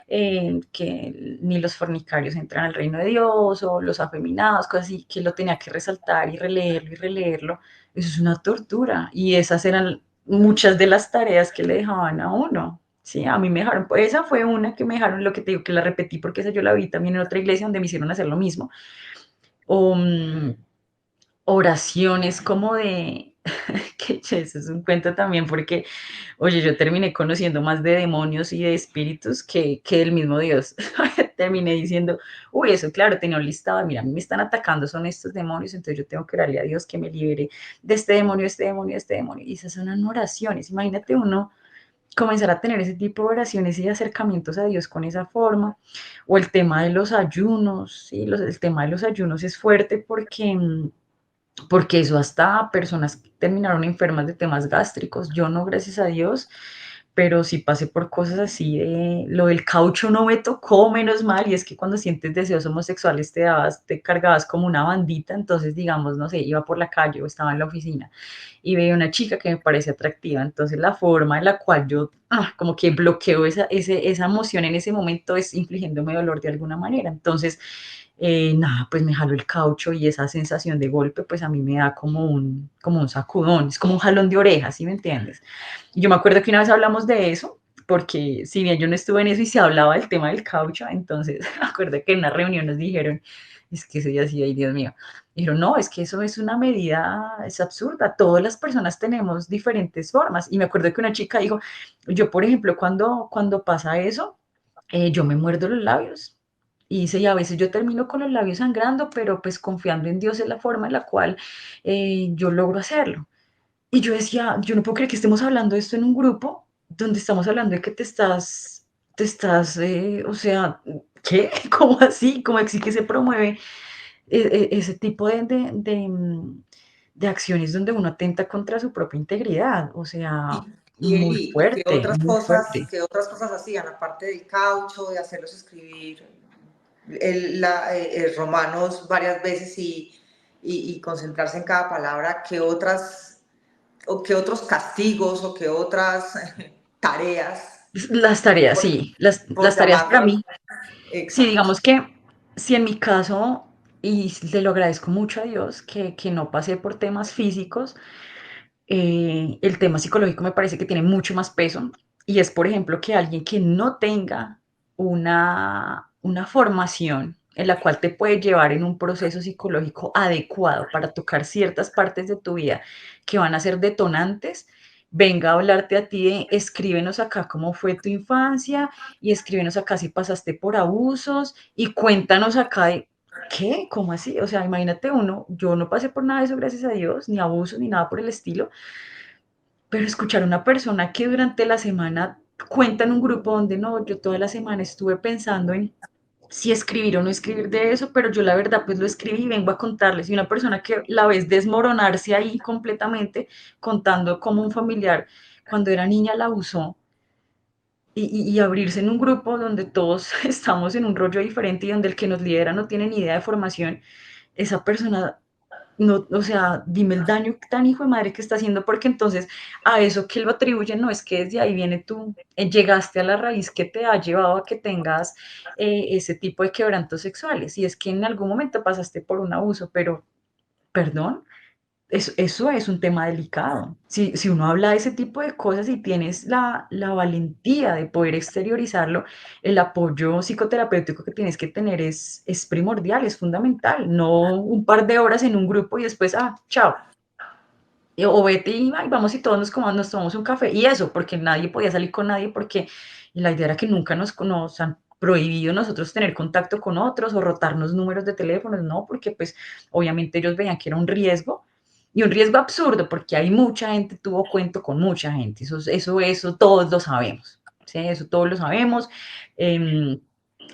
que ni los fornicarios entran al reino de Dios o los afeminados, cosas así, que lo tenía que resaltar y releerlo. Eso es una tortura y esas eran muchas de las tareas que le dejaban a uno. Sí, a mí me dejaron, pues esa fue una que me dejaron, lo que te digo, que la repetí porque esa yo la vi también en otra iglesia donde me hicieron hacer lo mismo. O oraciones como de, que eso es un cuento también porque oye, yo terminé conociendo más de demonios y de espíritus que del mismo Dios. Terminé diciendo, uy, eso claro, tenía un listado, mira, a mí me están atacando, son estos demonios, entonces yo tengo que orarle a Dios que me libere de este demonio, este demonio, este demonio. Y esas son oraciones. Imagínate uno comenzar a tener ese tipo de oraciones y acercamientos a Dios con esa forma. O el tema de los ayunos, ¿sí? El tema de los ayunos es fuerte porque porque eso hasta personas que terminaron enfermas de temas gástricos. Yo no, gracias a Dios, pero sí pasé por cosas así de lo del caucho no me tocó, menos mal, y es que cuando sientes deseos homosexuales te cargabas como una bandita, entonces digamos, no sé, iba por la calle o estaba en la oficina y veía una chica que me parece atractiva, entonces la forma en la cual yo como que bloqueo esa emoción en ese momento es infligiéndome dolor de alguna manera, entonces nada, pues me jaló el caucho y esa sensación de golpe, pues a mí me da como un sacudón, es como un jalón de orejas, ¿sí me entiendes? Y yo me acuerdo que una vez hablamos de eso, porque si bien yo no estuve en eso y se hablaba del tema del caucho, entonces me acuerdo que en una reunión nos dijeron, es que eso ya sí, ay Dios mío, dijeron, no, es que eso es una medida, es absurda, todas las personas tenemos diferentes formas. Y me acuerdo que una chica dijo, yo por ejemplo, cuando pasa eso, yo me muerdo los labios. Y dice, y a veces yo termino con los labios sangrando, pero pues confiando en Dios es la forma en la cual yo logro hacerlo. Y yo decía, yo no puedo creer que estemos hablando de esto en un grupo donde estamos hablando de que o sea, ¿qué? ¿Cómo así? ¿Cómo así que se promueve ese tipo de acciones donde uno atenta contra su propia integridad? O sea, Y muy fuerte. qué otras cosas hacían, aparte del caucho, de hacerlos escribir romanos varias veces y concentrarse en cada palabra, qué otras, o qué otros castigos o qué otras tareas, Las tareas, por, sí, por las tareas para llamarlo mí. Sí, exacto. digamos que si en mi caso, y le lo agradezco mucho a Dios, que no pasé por temas físicos, el tema psicológico me parece que tiene mucho más peso y es, por ejemplo, que alguien que no tenga una formación en la cual te puede llevar en un proceso psicológico adecuado para tocar ciertas partes de tu vida que van a ser detonantes, venga a hablarte a ti de escríbenos acá cómo fue tu infancia y escríbenos acá si pasaste por abusos y cuéntanos acá de ¿qué? ¿Cómo así? O sea, imagínate uno, yo no pasé por nada de eso, gracias a Dios, ni abuso ni nada por el estilo, pero escuchar a una persona que durante la semana cuenta en un grupo donde no, yo toda la semana estuve pensando en si escribir o no escribir de eso, pero yo la verdad pues lo escribí y vengo a contarles. Y una persona que la ves desmoronarse ahí completamente contando cómo un familiar cuando era niña la abusó y abrirse en un grupo donde todos estamos en un rollo diferente y donde el que nos lidera no tiene ni idea de formación, esa persona no, o sea, dime el daño tan hijo de madre que está haciendo, porque entonces a eso que lo atribuyen, no es que desde ahí viene tú, llegaste a la raíz que te ha llevado a que tengas ese tipo de quebrantos sexuales, y es que en algún momento pasaste por un abuso, pero, perdón, eso es un tema delicado. Si uno habla de ese tipo de cosas y tienes la valentía de poder exteriorizarlo, el apoyo psicoterapéutico que tienes que tener es primordial, es fundamental. No un par de horas en un grupo y después, chao. O vete y ay, vamos y todos nos tomamos un café. Y eso, porque nadie podía salir con nadie, porque la idea era que nunca nos han prohibido nosotros tener contacto con otros o rotarnos números de teléfonos, no, porque pues obviamente ellos veían que era un riesgo y un riesgo absurdo, porque hay mucha gente, tuvo cuento con mucha gente, eso todos lo sabemos, ¿sí? Eso todos lo sabemos. Em,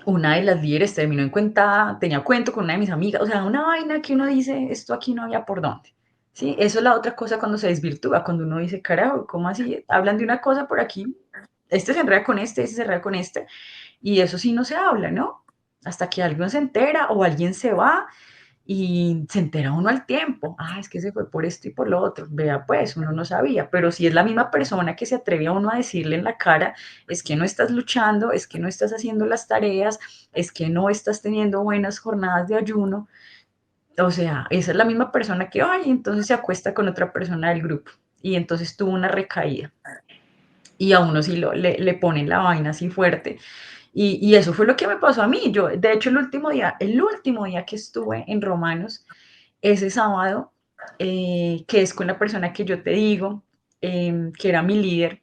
una de las líderes terminó en cuenta, tenía cuento con una de mis amigas, o sea, una vaina que uno dice, esto aquí no había por dónde. Sí, eso es la otra cosa cuando se desvirtúa, cuando uno dice, carajo, ¿cómo así? Hablan de una cosa por aquí, este se enreda con este se enreda con y eso sí no se habla, ¿no? Hasta que alguien se entera o alguien se va y se entera uno al tiempo, es que se fue por esto y por lo otro, vea pues, uno no sabía, pero si es la misma persona que se atreve a uno a decirle en la cara, es que no estás luchando, es que no estás haciendo las tareas, es que no estás teniendo buenas jornadas de ayuno, o sea, esa es la misma persona que, entonces se acuesta con otra persona del grupo y entonces tuvo una recaída y a uno sí le ponen la vaina así fuerte. Y eso fue lo que me pasó a mí. Yo, de hecho, el último día que estuve en Romanos, ese sábado, que es con la persona que yo te digo, que era mi líder,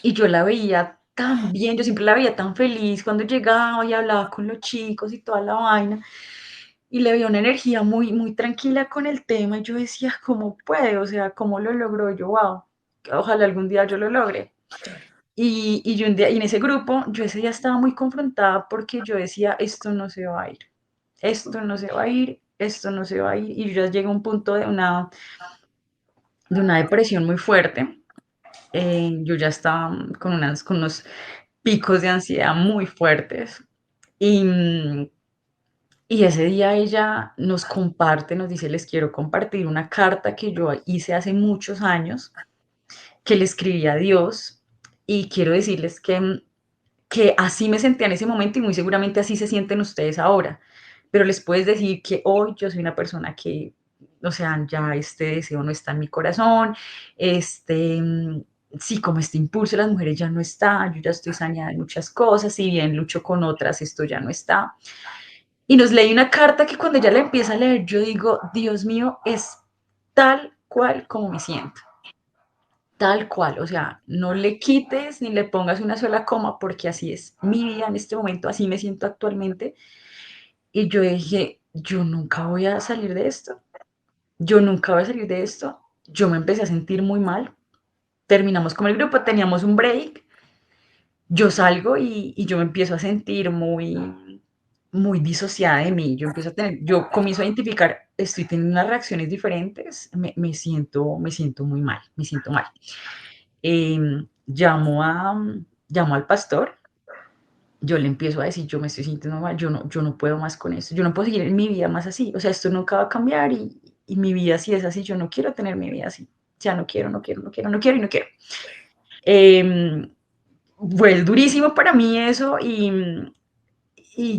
y yo la veía tan bien, yo siempre la veía tan feliz cuando llegaba y hablaba con los chicos y toda la vaina, y le veía una energía muy, muy tranquila con el tema, y yo decía, ¿cómo puede? O sea, ¿cómo lo logró? Yo, wow, ojalá algún día yo lo logre. Y yo un día y en ese grupo, yo ese día estaba muy confrontada porque yo decía: "Esto no se va a ir, esto no se va a ir, esto no se va a ir", y yo ya llegué a un punto de una depresión muy fuerte, yo ya estaba con unos picos de ansiedad muy fuertes, y, y ese día ella nos comparte, nos dice: "Les quiero compartir una carta que yo hice hace muchos años, que le escribí a Dios, y quiero decirles que así me sentía en ese momento y muy seguramente así se sienten ustedes ahora. Pero les puedes decir que hoy yo soy una persona que, o sea, ya este deseo no está en mi corazón, este, sí, como este impulso de las mujeres ya no está, yo ya estoy saneada de muchas cosas, si bien lucho con otras, esto ya no está. Y nos leí una carta que cuando ella la empieza a leer, yo digo, Dios mío, es tal cual como me siento. Tal cual, o sea, no le quites ni le pongas una sola coma, porque así es mi vida en este momento, así me siento actualmente. Y yo dije, yo nunca voy a salir de esto, yo nunca voy a salir de esto. Yo me empecé a sentir muy mal. Terminamos con el grupo, teníamos un break, yo salgo y yo me empiezo a sentir muy, muy disociada de mí. Yo comienzo a identificar, estoy teniendo unas reacciones diferentes, me siento muy mal, me siento mal. Llamo al pastor, yo le empiezo a decir: "Yo me estoy sintiendo mal, yo no puedo más con esto, yo no puedo seguir en mi vida más así, o sea, esto nunca va a cambiar y mi vida si es así, yo no quiero tener mi vida así, ya no quiero, no quiero, no quiero, no quiero y no quiero". Em, Fue durísimo para mí eso y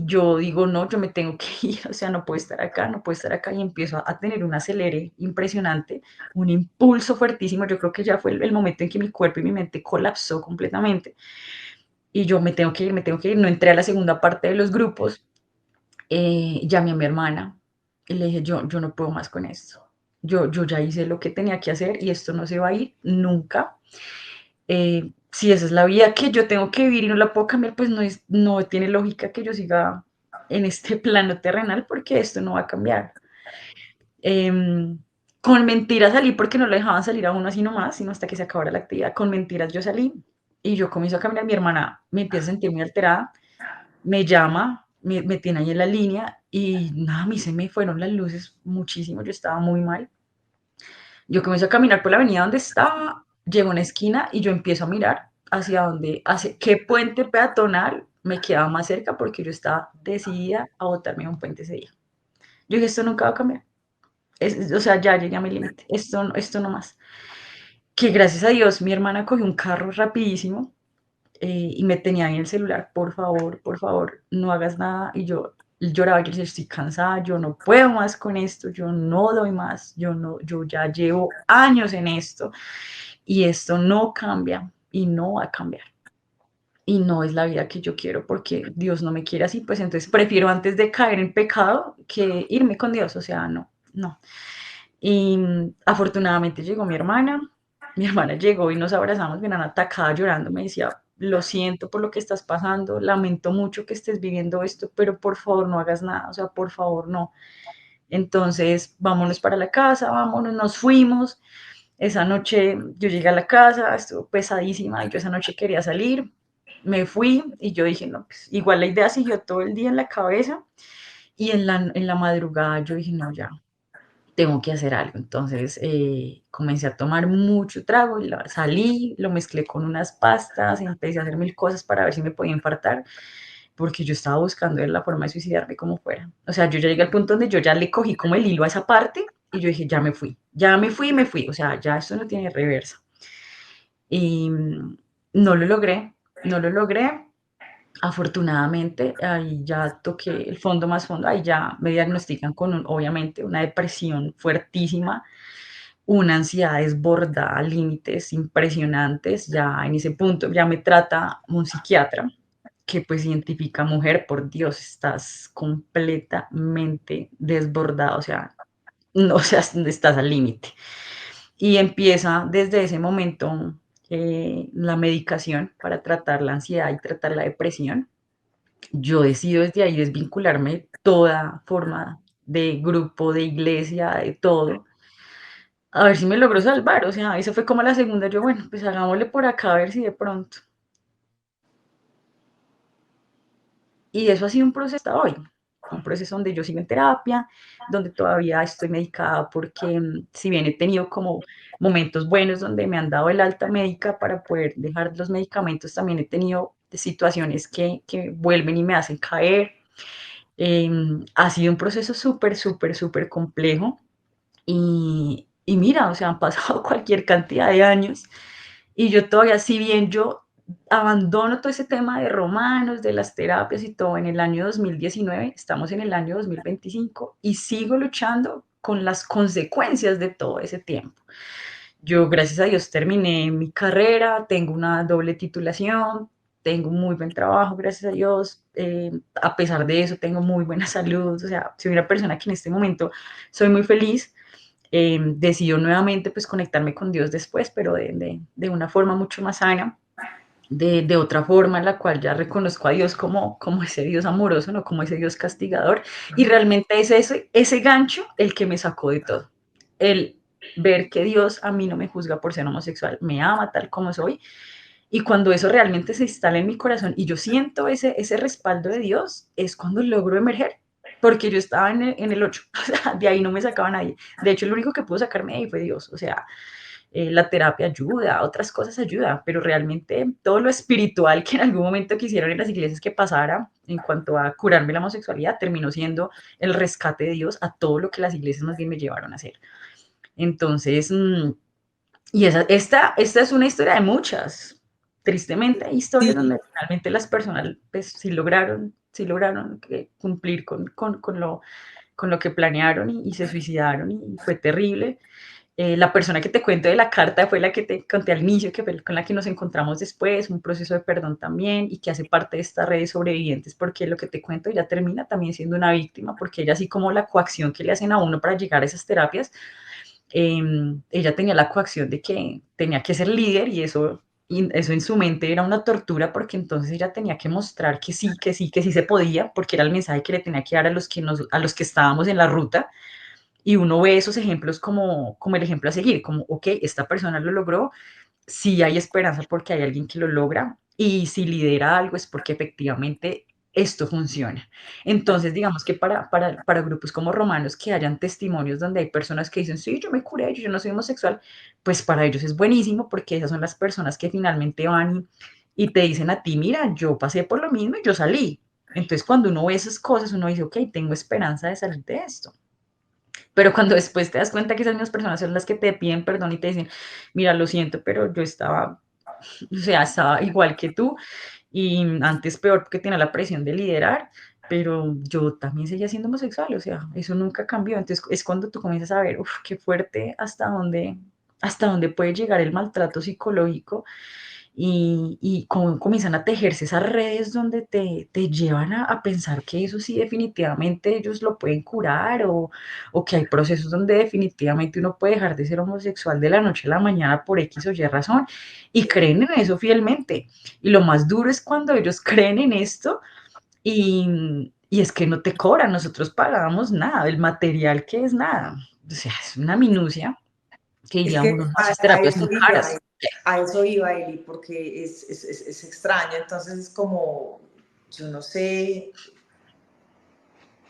yo digo: "No, yo me tengo que ir, o sea, no puedo estar acá, no puedo estar acá", y empiezo a tener un acelere impresionante, un impulso fuertísimo. Yo creo que ya fue el momento en que mi cuerpo y mi mente colapsó completamente. Y yo me tengo que ir, me tengo que ir. No entré a la segunda parte de los grupos, llamé a mi hermana y le dije: "Yo no puedo más con esto. Yo ya hice lo que tenía que hacer y esto no se va a ir nunca. Si esa es la vida que yo tengo que vivir y no la puedo cambiar, pues no tiene lógica que yo siga en este plano terrenal porque esto no va a cambiar". Em, con mentiras salí porque no lo dejaban salir a uno así nomás, sino hasta que se acabara la actividad. Con mentiras yo salí y yo comienzo a caminar. Mi hermana me empieza a sentir muy alterada, me llama, me tiene ahí en la línea y nada, a mí se me fueron las luces muchísimo, yo estaba muy mal. Yo comienzo a caminar por la avenida donde estaba, llego a una esquina y yo empiezo a mirar hacia qué puente peatonal me quedaba más cerca porque yo estaba decidida a botarme de un puente ese día. Yo dije: "Esto nunca va a cambiar". O sea, ya llegué a mi límite, esto no más. Que gracias a Dios mi hermana cogió un carro rapidísimo, y me tenía ahí el celular: por favor, no hagas nada". Y yo lloraba, yo decía: "Estoy cansada, yo no puedo más con esto, yo no doy más, yo ya llevo años en esto y esto no cambia y no va a cambiar. Y no es la vida que yo quiero porque Dios no me quiere así, pues entonces prefiero antes de caer en pecado que irme con Dios, o sea, no, no". Y afortunadamente llegó mi hermana llegó y nos abrazamos, mi hermana atacada llorando, me decía: "Lo siento por lo que estás pasando, lamento mucho que estés viviendo esto, pero por favor no hagas nada, o sea, por favor no". Entonces, vámonos para la casa, vámonos, nos fuimos. Esa noche yo llegué a la casa, estuvo pesadísima y yo esa noche quería salir, me fui y yo dije: "No, pues igual la idea siguió todo el día en la cabeza", y en la madrugada yo dije: "No, ya, tengo que hacer algo". Entonces, comencé a tomar mucho trago y salí, lo mezclé con unas pastas, empecé a hacer mil cosas para ver si me podía infartar, porque yo estaba buscando la forma de suicidarme como fuera. O sea, yo ya llegué al punto donde yo ya le cogí como el hilo a esa parte y yo dije, ya me fui y me fui. O sea, ya esto no tiene reversa. Y no lo logré, no lo logré. Afortunadamente, ahí ya toqué el fondo más fondo, ahí ya me diagnostican con, obviamente, una depresión fuertísima, una ansiedad desbordada, límites impresionantes. Ya en ese punto ya me trata un psiquiatra que pues identifica, mujer, por Dios, estás completamente desbordada, o sea, no, o sea, estás al límite. Y empieza desde ese momento la medicación para tratar la ansiedad y tratar la depresión. Yo decido desde ahí desvincularme de toda forma de grupo, de iglesia, de todo, a ver si me logro salvar. O sea, eso fue como la segunda. Yo, bueno, pues hagámosle por acá a ver si de pronto. Y eso ha sido un proceso hasta hoy, un proceso donde yo sigo en terapia, donde todavía estoy medicada porque si bien he tenido como momentos buenos donde me han dado el alta médica para poder dejar los medicamentos, también he tenido situaciones que vuelven y me hacen caer. Ha sido un proceso súper, súper, súper complejo y mira, o sea, han pasado cualquier cantidad de años y yo todavía, si bien yo abandono todo ese tema de romanos, de las terapias y todo en el año 2019, estamos en el año 2025 y sigo luchando con las consecuencias de todo ese tiempo. Yo, gracias a Dios, terminé mi carrera, tengo una doble titulación, tengo un muy buen trabajo, gracias a Dios. A pesar de eso, tengo muy buena salud. O sea, soy una persona que en este momento soy muy feliz. Decido nuevamente pues conectarme con Dios después, pero de una forma mucho más sana, de otra forma en la cual ya reconozco a Dios como ese Dios amoroso, no como ese Dios castigador. Y realmente es ese gancho el que me sacó de todo. El ver que Dios a mí no me juzga por ser homosexual, me ama tal como soy. Y cuando eso realmente se instala en mi corazón y yo siento ese respaldo de Dios, es cuando logro emerger. Porque yo estaba en el 8, o sea, de ahí no me sacaba nadie. De hecho, el único que pudo sacarme de ahí fue Dios. O sea, la terapia ayuda, otras cosas ayudan, pero realmente todo lo espiritual que en algún momento quisieron en las iglesias que pasara en cuanto a curarme la homosexualidad, terminó siendo el rescate de Dios a todo lo que las iglesias más bien me llevaron a hacer. Entonces, y esta es una historia de muchas. Tristemente hay historias Sí, donde finalmente las personas pues, sí lograron cumplir con lo que planearon y se suicidaron y fue terrible. La persona que te cuento de la carta fue la que te conté al inicio, que fue con la que nos encontramos después, un proceso de perdón también y que hace parte de esta red de sobrevivientes, porque lo que te cuento ella termina también siendo una víctima, porque ella así como la coacción que le hacen a uno para llegar a esas terapias, ella tenía la coacción de que tenía que ser líder y eso en su mente era una tortura porque entonces ella tenía que mostrar que sí, que sí, que sí se podía, porque era el mensaje que le tenía que dar a los que estábamos en la ruta y uno ve esos ejemplos como el ejemplo a seguir, como, ok, esta persona lo logró, sí hay esperanza porque hay alguien que lo logra y si lidera algo es porque efectivamente esto funciona. Entonces, digamos que para grupos como Romanos que hayan testimonios donde hay personas que dicen, sí, yo me curé, yo no soy homosexual, pues para ellos es buenísimo porque esas son las personas que finalmente van y te dicen a ti, mira, yo pasé por lo mismo y yo salí. Entonces, cuando uno ve esas cosas, uno dice, ok, tengo esperanza de salir de esto. Pero cuando después te das cuenta que esas mismas personas son las que te piden perdón y te dicen, mira, lo siento, pero yo estaba, o sea, estaba igual que tú y antes peor porque tenía la presión de liderar, pero yo también seguía siendo homosexual, o sea, eso nunca cambió. Entonces es cuando tú comienzas a ver, uff, qué fuerte hasta dónde puede llegar el maltrato psicológico y cómo comienzan a tejerse esas redes donde te llevan a pensar que eso sí definitivamente ellos lo pueden curar o que hay procesos donde definitivamente uno puede dejar de ser homosexual de la noche a la mañana por X o Y razón y creen en eso fielmente. Y lo más duro es cuando ellos creen en esto y es que no te cobran, nosotros pagábamos nada, el material que es nada. O sea, es una minucia que es diría uno, que no, esas terapias son caras. a eso iba, Eli, porque es extraño, entonces es como, yo no sé,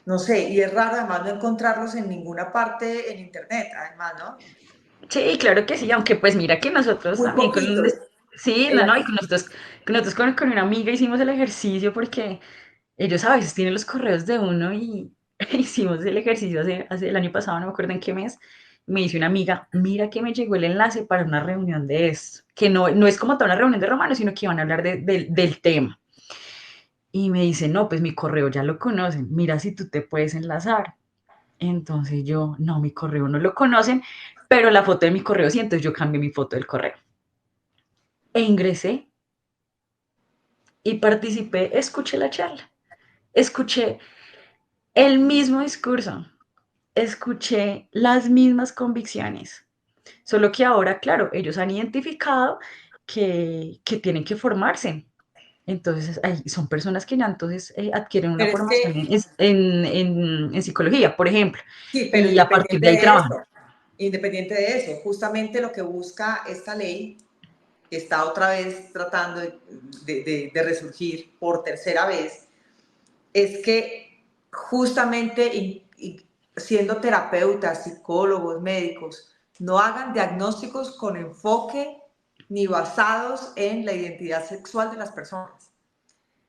no sé, y es raro además no encontrarlos en ninguna parte en internet, además, ¿no? Sí, claro que sí, aunque pues mira que nosotros Muy también poquitos. sí, no, El no, y con nosotros con una amiga hicimos el ejercicio porque ellos a veces tienen los correos de uno y hicimos el ejercicio hace el año pasado, no me acuerdo en qué mes, me dice una amiga, mira que me llegó el enlace para una reunión de esto, que no es como toda una reunión de romanos, sino que van a hablar del tema. Y me dice, no, pues mi correo ya lo conocen, mira si tú te puedes enlazar. Entonces yo, no, mi correo no lo conocen, pero la foto de mi correo sí, entonces yo cambié mi foto del correo. E ingresé y participé, escuché la charla, escuché el mismo discurso, escuché las mismas convicciones, solo que ahora, claro, ellos han identificado que tienen que formarse. Entonces, son personas que ya entonces adquieren una Pero es formación que, en psicología, por ejemplo, sí, pero y a partir de ahí trabajan. independiente de eso, justamente lo que busca esta ley, que está otra vez tratando de resurgir por tercera vez, es que justamente siendo terapeutas, psicólogos, médicos, no hagan diagnósticos con enfoque ni basados en la identidad sexual de las personas,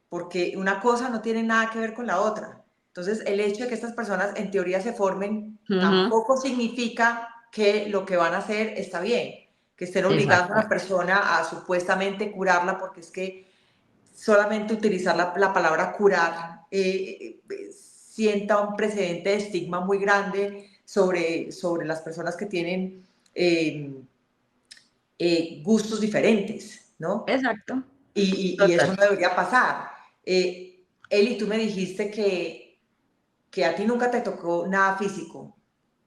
porque una cosa no tiene nada que ver con la otra. Entonces, el hecho de que estas personas en teoría se formen Ujú, tampoco significa que lo que van a hacer está bien, que estén obligados a exacto, una persona a supuestamente curarla, porque es que solamente utilizar la palabra curar sienta un precedente de estigma muy grande sobre las personas que tienen gustos diferentes, ¿no? exacto, Y total. eso no debería pasar. Eli, tú me dijiste que a ti nunca te tocó nada físico.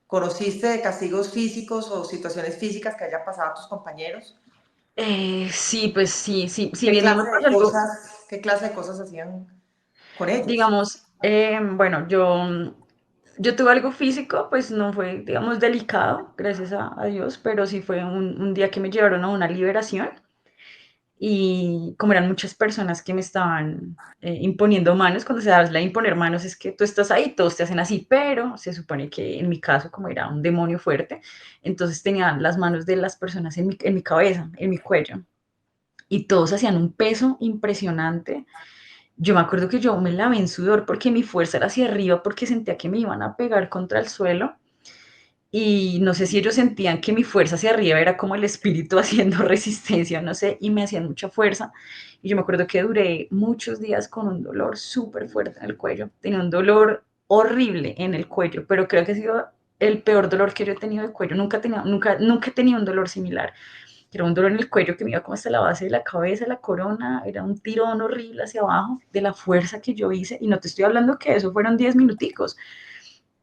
¿Conociste de castigos físicos o situaciones físicas que hayan pasado a tus compañeros? Sí, pues sí, sí, si bien no me pasó algo, Qué clase de cosas hacían con ellos? digamos, bueno, yo tuve algo físico, pues no fue, digamos, delicado, gracias a Dios, pero sí fue un día que me llevaron a una liberación y como eran muchas personas que me estaban imponiendo manos, cuando se habla de imponer manos es que tú estás ahí, todos te hacen así, pero se supone que en mi caso, como era un demonio fuerte, entonces tenían las manos de las personas en mi cabeza, en mi cuello, y todos hacían un peso impresionante. Yo me acuerdo que yo me lavé en sudor porque mi fuerza era hacia arriba, porque sentía que me iban a pegar contra el suelo. Y no sé si ellos sentían que mi fuerza hacia arriba era como el espíritu haciendo resistencia, no sé, y me hacían mucha fuerza. Y yo me acuerdo que duré muchos días con un dolor súper fuerte en el cuello. Tenía un dolor horrible en el cuello, pero creo que ha sido el peor dolor que yo he tenido de cuello. Nunca he tenido un dolor similar. Era un dolor en el cuello que me iba como hasta la base de la cabeza, la corona, era un tirón horrible hacia abajo de la fuerza que yo hice. Y no te estoy hablando que eso fueron 10 minuticos,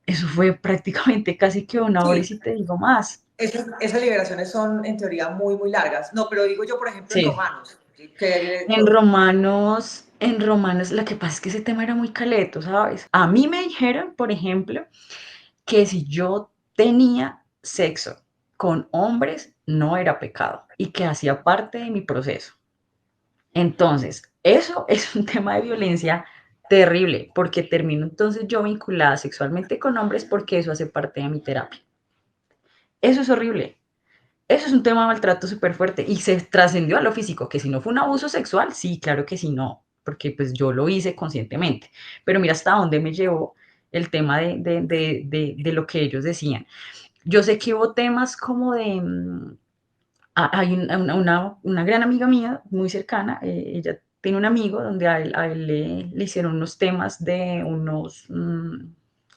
eso fue prácticamente casi que una hora y Sí, si te digo más. esas liberaciones son en teoría muy, muy largas. No, pero digo yo, por ejemplo, en Sí. romanos, que En Romanos, lo que pasa es que ese tema era muy caleto, ¿sabes? A mí me dijeron, por ejemplo, que si yo tenía sexo con hombres no era pecado y que hacía parte de mi proceso. Entonces, eso es un tema de violencia terrible, porque termino entonces yo vinculada sexualmente con hombres porque eso hace parte de mi terapia. Eso es horrible. Eso es un tema de maltrato súper fuerte y se trascendió a lo físico, que si no fue un abuso sexual, sí, claro que sí, no, porque pues yo lo hice conscientemente, pero mira hasta dónde me llevó el tema de lo que ellos decían. Yo sé que hubo temas como de, hay una gran amiga mía, muy cercana, ella tiene un amigo donde a él le hicieron unos temas de unos,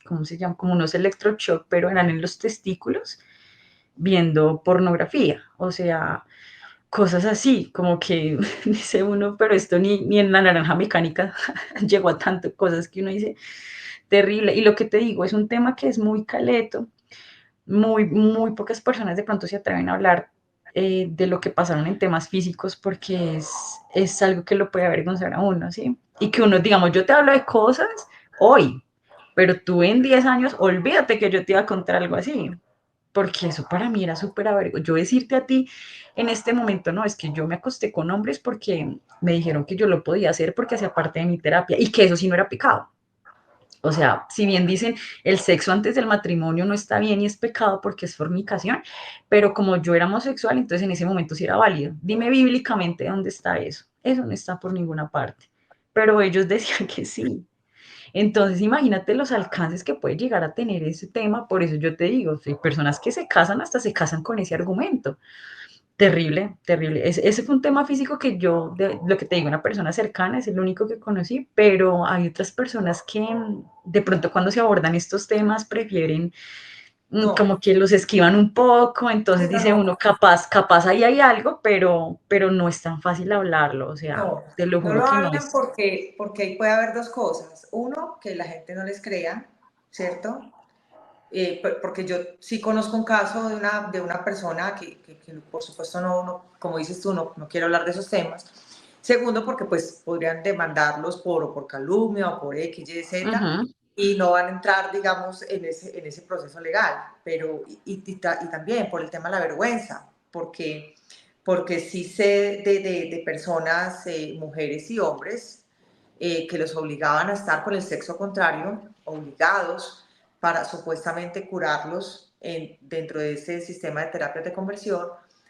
¿cómo se llama? Como unos electroshock, pero eran en los testículos viendo pornografía, o sea, cosas así, como que dice uno, pero esto ni en la naranja mecánica llegó a tanto, cosas que uno dice, terrible. Y lo que te digo, es un tema que es muy caleto, muy pocas personas de pronto se atreven a hablar de lo que pasaron en temas físicos porque es algo que lo puede avergonzar a uno, ¿sí? Y que uno, digamos, yo te hablo de cosas hoy, pero tú en 10 años, olvídate que yo te iba a contar algo así, porque eso para mí era súper avergonzoso. Yo decirte a ti en este momento, no, es que yo me acosté con hombres porque me dijeron que yo lo podía hacer porque hacía parte de mi terapia y que eso sí no era pecado. O sea, si bien dicen el sexo antes del matrimonio no está bien y es pecado porque es fornicación, pero como yo era homosexual, entonces en ese momento sí era válido. Dime bíblicamente dónde está eso. Eso no está por ninguna parte. Pero ellos decían que sí. Entonces, imagínate los alcances que puede llegar a tener ese tema. Por eso yo te digo, hay personas que se casan, hasta se casan con ese argumento. Terrible, terrible. Ese fue un tema físico que yo, lo que te digo, una persona cercana, es el único que conocí, pero hay otras personas que de pronto cuando se abordan estos temas prefieren No, como que los esquivan un poco, sí, entonces no, dice no, uno, capaz ahí hay algo, pero no es tan fácil hablarlo, o sea, no, te lo no juro lo que no hablan es. porque ahí puede haber dos cosas. Uno, que la gente no les crea, ¿cierto? Porque yo sí conozco un caso de una persona que por supuesto como dices tú, no quiere hablar de esos temas. Segundo, porque pues podrían demandarlos por calumnia o por X, Y, Z Ujú, y no van a entrar, digamos, en ese proceso legal. Pero, y también por el tema de la vergüenza, porque sí sé de personas, mujeres y hombres, que los obligaban a estar con el sexo contrario, obligados para supuestamente curarlos dentro de ese sistema de terapias de conversión,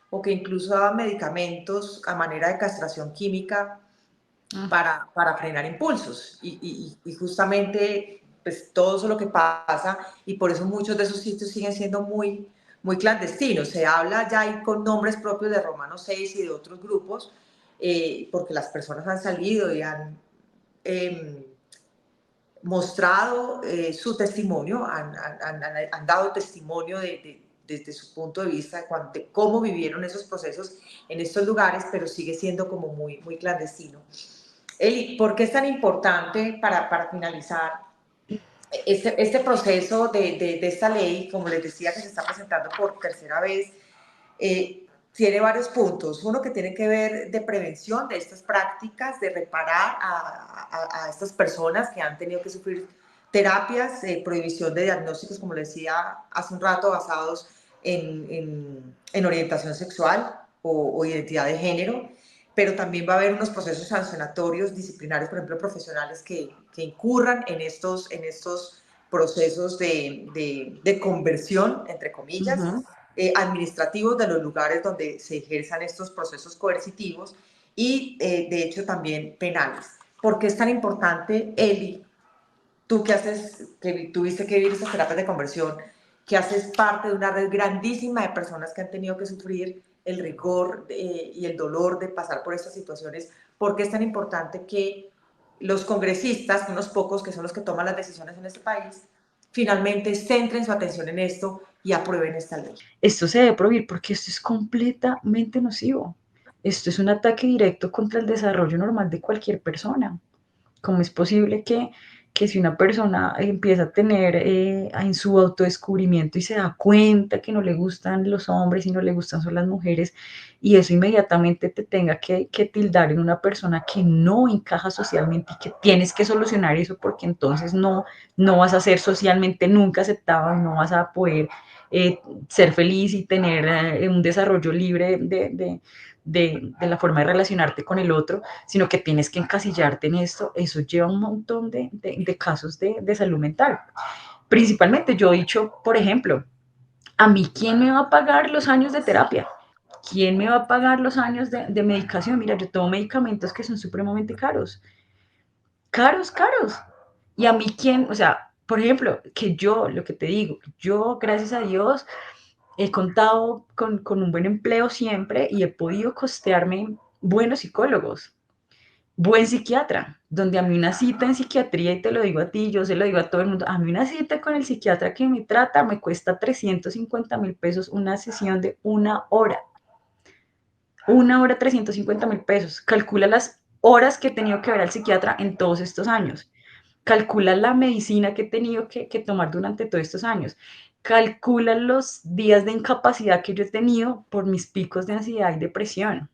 o que incluso daban medicamentos a manera de castración química mm, para frenar impulsos. Y justamente pues todo eso es lo que pasa y por eso muchos de esos sitios siguen siendo muy clandestinos. Se habla ya ahí con nombres propios de Romano 6 y de otros grupos, porque las personas han salido y han eh, mostrado su testimonio, han dado testimonio desde su punto de vista de cómo vivieron esos procesos en estos lugares, pero sigue siendo como muy clandestino. Eli, ¿por qué es tan importante para finalizar este proceso de esta ley, como les decía, que se está presentando por tercera vez? Tiene varios puntos. Uno que tiene que ver de prevención de estas prácticas, de reparar a estas personas que han tenido que sufrir terapias, prohibición de diagnósticos, como les decía hace un rato, basados en orientación sexual o identidad de género, pero también va a haber unos procesos sancionatorios disciplinarios, por ejemplo, profesionales que incurran en estos procesos de conversión, entre comillas, ujú. administrativos de los lugares donde se ejerzan estos procesos coercitivos y, de hecho, también penales. ¿Por qué es tan importante, Eli, tú que tuviste que vivir estas terapias de conversión, que haces parte de una red grandísima de personas que han tenido que sufrir el rigor y el dolor de pasar por estas situaciones? ¿Por qué es tan importante que los congresistas, unos pocos que son los que toman las decisiones en este país, finalmente centren su atención en esto y aprueben esta ley? Esto se debe prohibir porque esto es completamente nocivo. Esto es un ataque directo contra el desarrollo normal de cualquier persona. ¿Cómo es posible que si una persona empieza a tener en su autodescubrimiento y se da cuenta que no le gustan los hombres y no le gustan son las mujeres, y eso inmediatamente te tenga que tildar en una persona que no encaja socialmente y que tienes que solucionar eso porque entonces no vas a ser socialmente nunca aceptado y no vas a poder eh, ser feliz y tener un desarrollo libre de la forma de relacionarte con el otro, sino que tienes que encasillarte en esto, eso lleva un montón de casos de salud mental. Principalmente yo he dicho, por ejemplo, a mí, ¿quién me va a pagar los años de terapia? ¿Quién me va a pagar los años de medicación? Mira, yo tomo medicamentos que son supremamente caros, caros, caros. Y a mí, ¿quién? O sea, por ejemplo, que yo, lo que te digo, yo, gracias a Dios, he contado con un buen empleo siempre y he podido costearme buenos psicólogos, buen psiquiatra, donde a mí una cita en psiquiatría, y te lo digo a ti, yo se lo digo a todo el mundo, a mí una cita con el psiquiatra que me trata me cuesta 350.000 pesos una sesión de una hora 350.000 pesos. Calcula las horas que he tenido que ver al psiquiatra en todos estos años. Calcula la medicina que he tenido que tomar durante todos estos años. Calcula los días de incapacidad que yo he tenido por mis picos de ansiedad y depresión.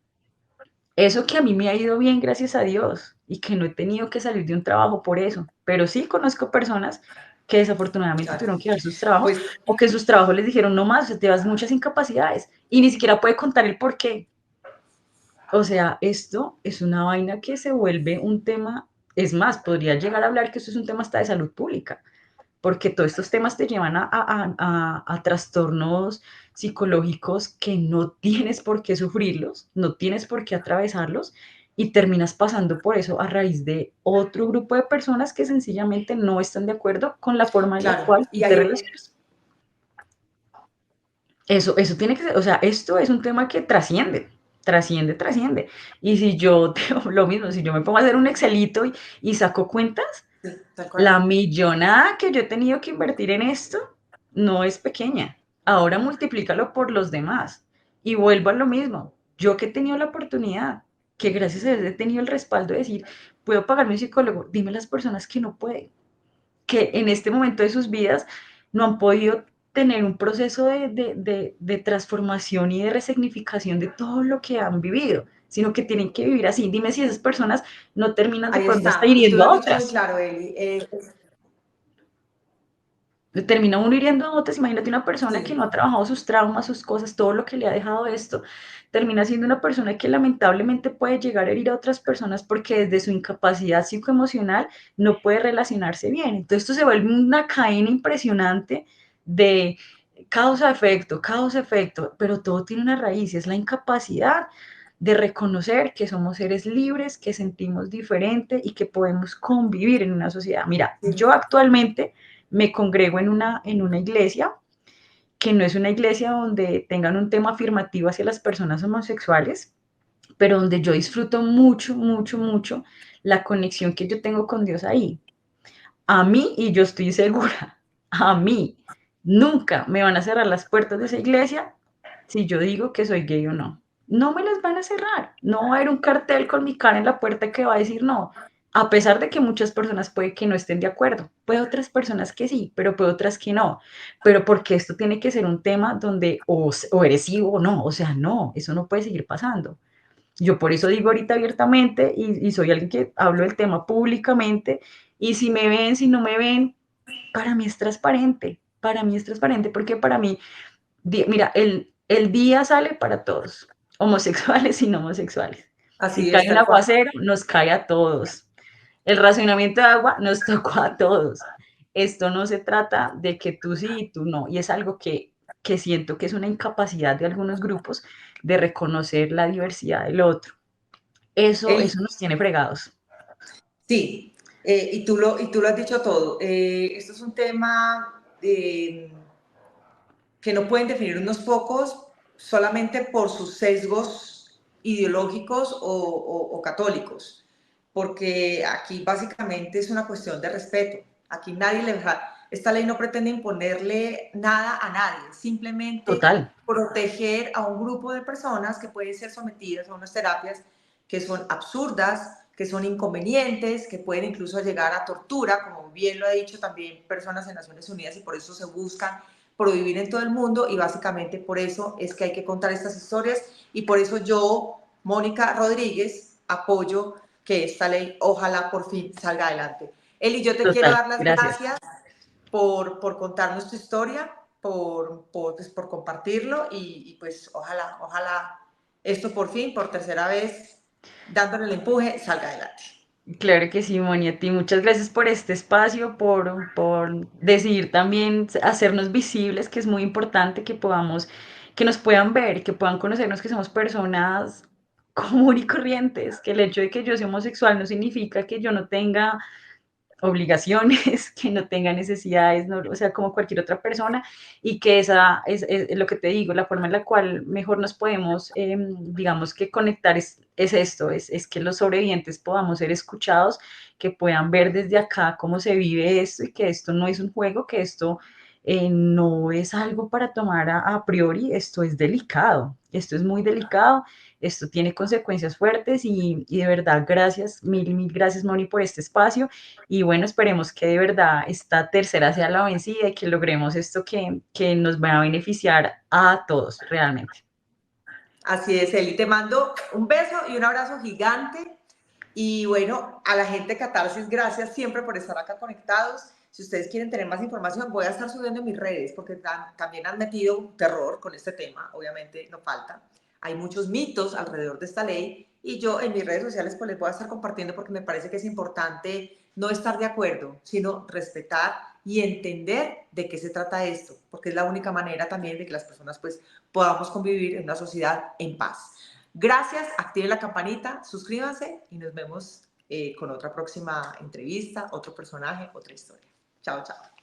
Eso que a mí me ha ido bien, gracias a Dios, y que no he tenido que salir de un trabajo por eso. Pero sí conozco personas que desafortunadamente Claro. tuvieron que dejar sus trabajos Pues o que en sus trabajos les dijeron no más, te das muchas incapacidades y ni siquiera puede contar el por qué. O sea, esto es una vaina que se vuelve un tema, es más, podría llegar a hablar que esto es un tema hasta de salud pública, porque todos estos temas te llevan a trastornos psicológicos que no tienes por qué sufrirlos, no tienes por qué atravesarlos, y terminas pasando por eso a raíz de otro grupo de personas que sencillamente no están de acuerdo con la forma en la Claro, cual tú y te ahí, relacionas. Eso tiene que ser, o sea, esto es un tema que trasciende, trasciende, trasciende. Y si yo, lo mismo, si yo me pongo a hacer un Excelito y saco cuentas, sí, tal la cual. millonada que yo he tenido que invertir en esto no es pequeña. Ahora multiplícalo por los demás. Y vuelvo a lo mismo. Yo que he tenido la oportunidad, que gracias a Dios he tenido el respaldo de decir, puedo pagarme un psicólogo, dime las personas que no pueden, que en este momento de sus vidas no han podido tener un proceso de transformación y de resignificación de todo lo que han vivido, sino que tienen que vivir así. Dime si esas personas no terminan de Ahí pronto hasta está. Y tú lo hiriendo has a dicho muy otras. claro, Eli. Termina uno hiriendo a otras. Imagínate una persona que no Sí, ha trabajado sus traumas, sus cosas, todo lo que le ha dejado esto, termina siendo una persona que lamentablemente puede llegar a herir a otras personas porque desde su incapacidad psicoemocional no puede relacionarse bien. Entonces esto se vuelve una cadena impresionante de causa, efecto, pero todo tiene una raíz y es la incapacidad de reconocer que somos seres libres, que sentimos diferente y que podemos convivir en una sociedad. Mira, sí, yo actualmente me congrego en una iglesia que no es una iglesia donde tengan un tema afirmativo hacia las personas homosexuales, pero donde yo disfruto mucho, mucho, mucho la conexión que yo tengo con Dios ahí. A mí, y yo estoy segura, a mí nunca me van a cerrar las puertas de esa iglesia si yo digo que soy gay o no. No me las van a cerrar. No va a haber un cartel con mi cara en la puerta que va a decir no. A pesar de que muchas personas puede que no estén de acuerdo. Puede otras personas que sí, pero puede otras que no. Pero porque esto tiene que ser un tema donde o eres sí o no. O sea, no, eso no puede seguir pasando. Yo por eso digo ahorita abiertamente y soy alguien que hablo del tema públicamente y si me ven, si no me ven, para mí es transparente porque para mí, mira, el día sale para todos, homosexuales y no homosexuales. Si así cae es, un tal cual. aguacero, nos cae a todos. El racionamiento de agua nos tocó a todos. Esto no se trata de que tú sí y tú no, y es algo que siento que es una incapacidad de algunos grupos de reconocer la diversidad del otro. Eso Eli, nos tiene fregados. sí, y tú lo has dicho todo. Esto es un tema que no pueden definir unos pocos solamente por sus sesgos ideológicos o católicos, porque aquí básicamente es una cuestión de respeto. Aquí nadie le va, esta ley no pretende imponerle nada a nadie, simplemente Total, proteger a un grupo de personas que pueden ser sometidas a unas terapias que son absurdas, que son inconvenientes, que pueden incluso llegar a tortura, como bien lo ha dicho también personas en Naciones Unidas, y por eso se buscan prohibir en todo el mundo, y básicamente por eso es que hay que contar estas historias, y por eso yo, Mónica Rodríguez, apoyo que esta ley ojalá por fin salga adelante. Eli, yo te quiero total. dar las Gracias. gracias por contarnos tu historia, por compartirlo, y pues ojalá esto por fin, por tercera vez, dándole el empuje, salga adelante. Claro que sí, Moni, a ti muchas gracias por este espacio, por decidir también hacernos visibles, que es muy importante que podamos, que nos puedan ver, que puedan conocernos que somos personas común y corrientes, que el hecho de que yo sea homosexual no significa que yo no tenga obligaciones, que no tenga necesidades, no, o sea, como cualquier otra persona, y que esa es lo que te digo, la forma en la cual mejor nos podemos, digamos que conectar es esto, es que los sobrevivientes podamos ser escuchados, que puedan ver desde acá cómo se vive esto y que esto no es un juego, que esto no es algo para tomar a priori, esto es delicado, esto es muy delicado, esto tiene consecuencias fuertes y de verdad, gracias, mil gracias, Moni, por este espacio. Y bueno, esperemos que de verdad esta tercera sea la vencida y que logremos esto que nos va a beneficiar a todos realmente. Así es, Eli. Te mando un beso y un abrazo gigante. Y bueno, a la gente de Catarsis, gracias siempre por estar acá conectados. Si ustedes quieren tener más información, voy a estar subiendo en mis redes porque también han metido terror con este tema, obviamente no falta. Hay muchos mitos alrededor de esta ley y yo en mis redes sociales pues les voy a estar compartiendo porque me parece que es importante no estar de acuerdo, sino respetar y entender de qué se trata esto, porque es la única manera también de que las personas pues podamos convivir en una sociedad en paz. Gracias, activen la campanita, suscríbanse y nos vemos con otra próxima entrevista, otro personaje, otra historia. Chao, chao.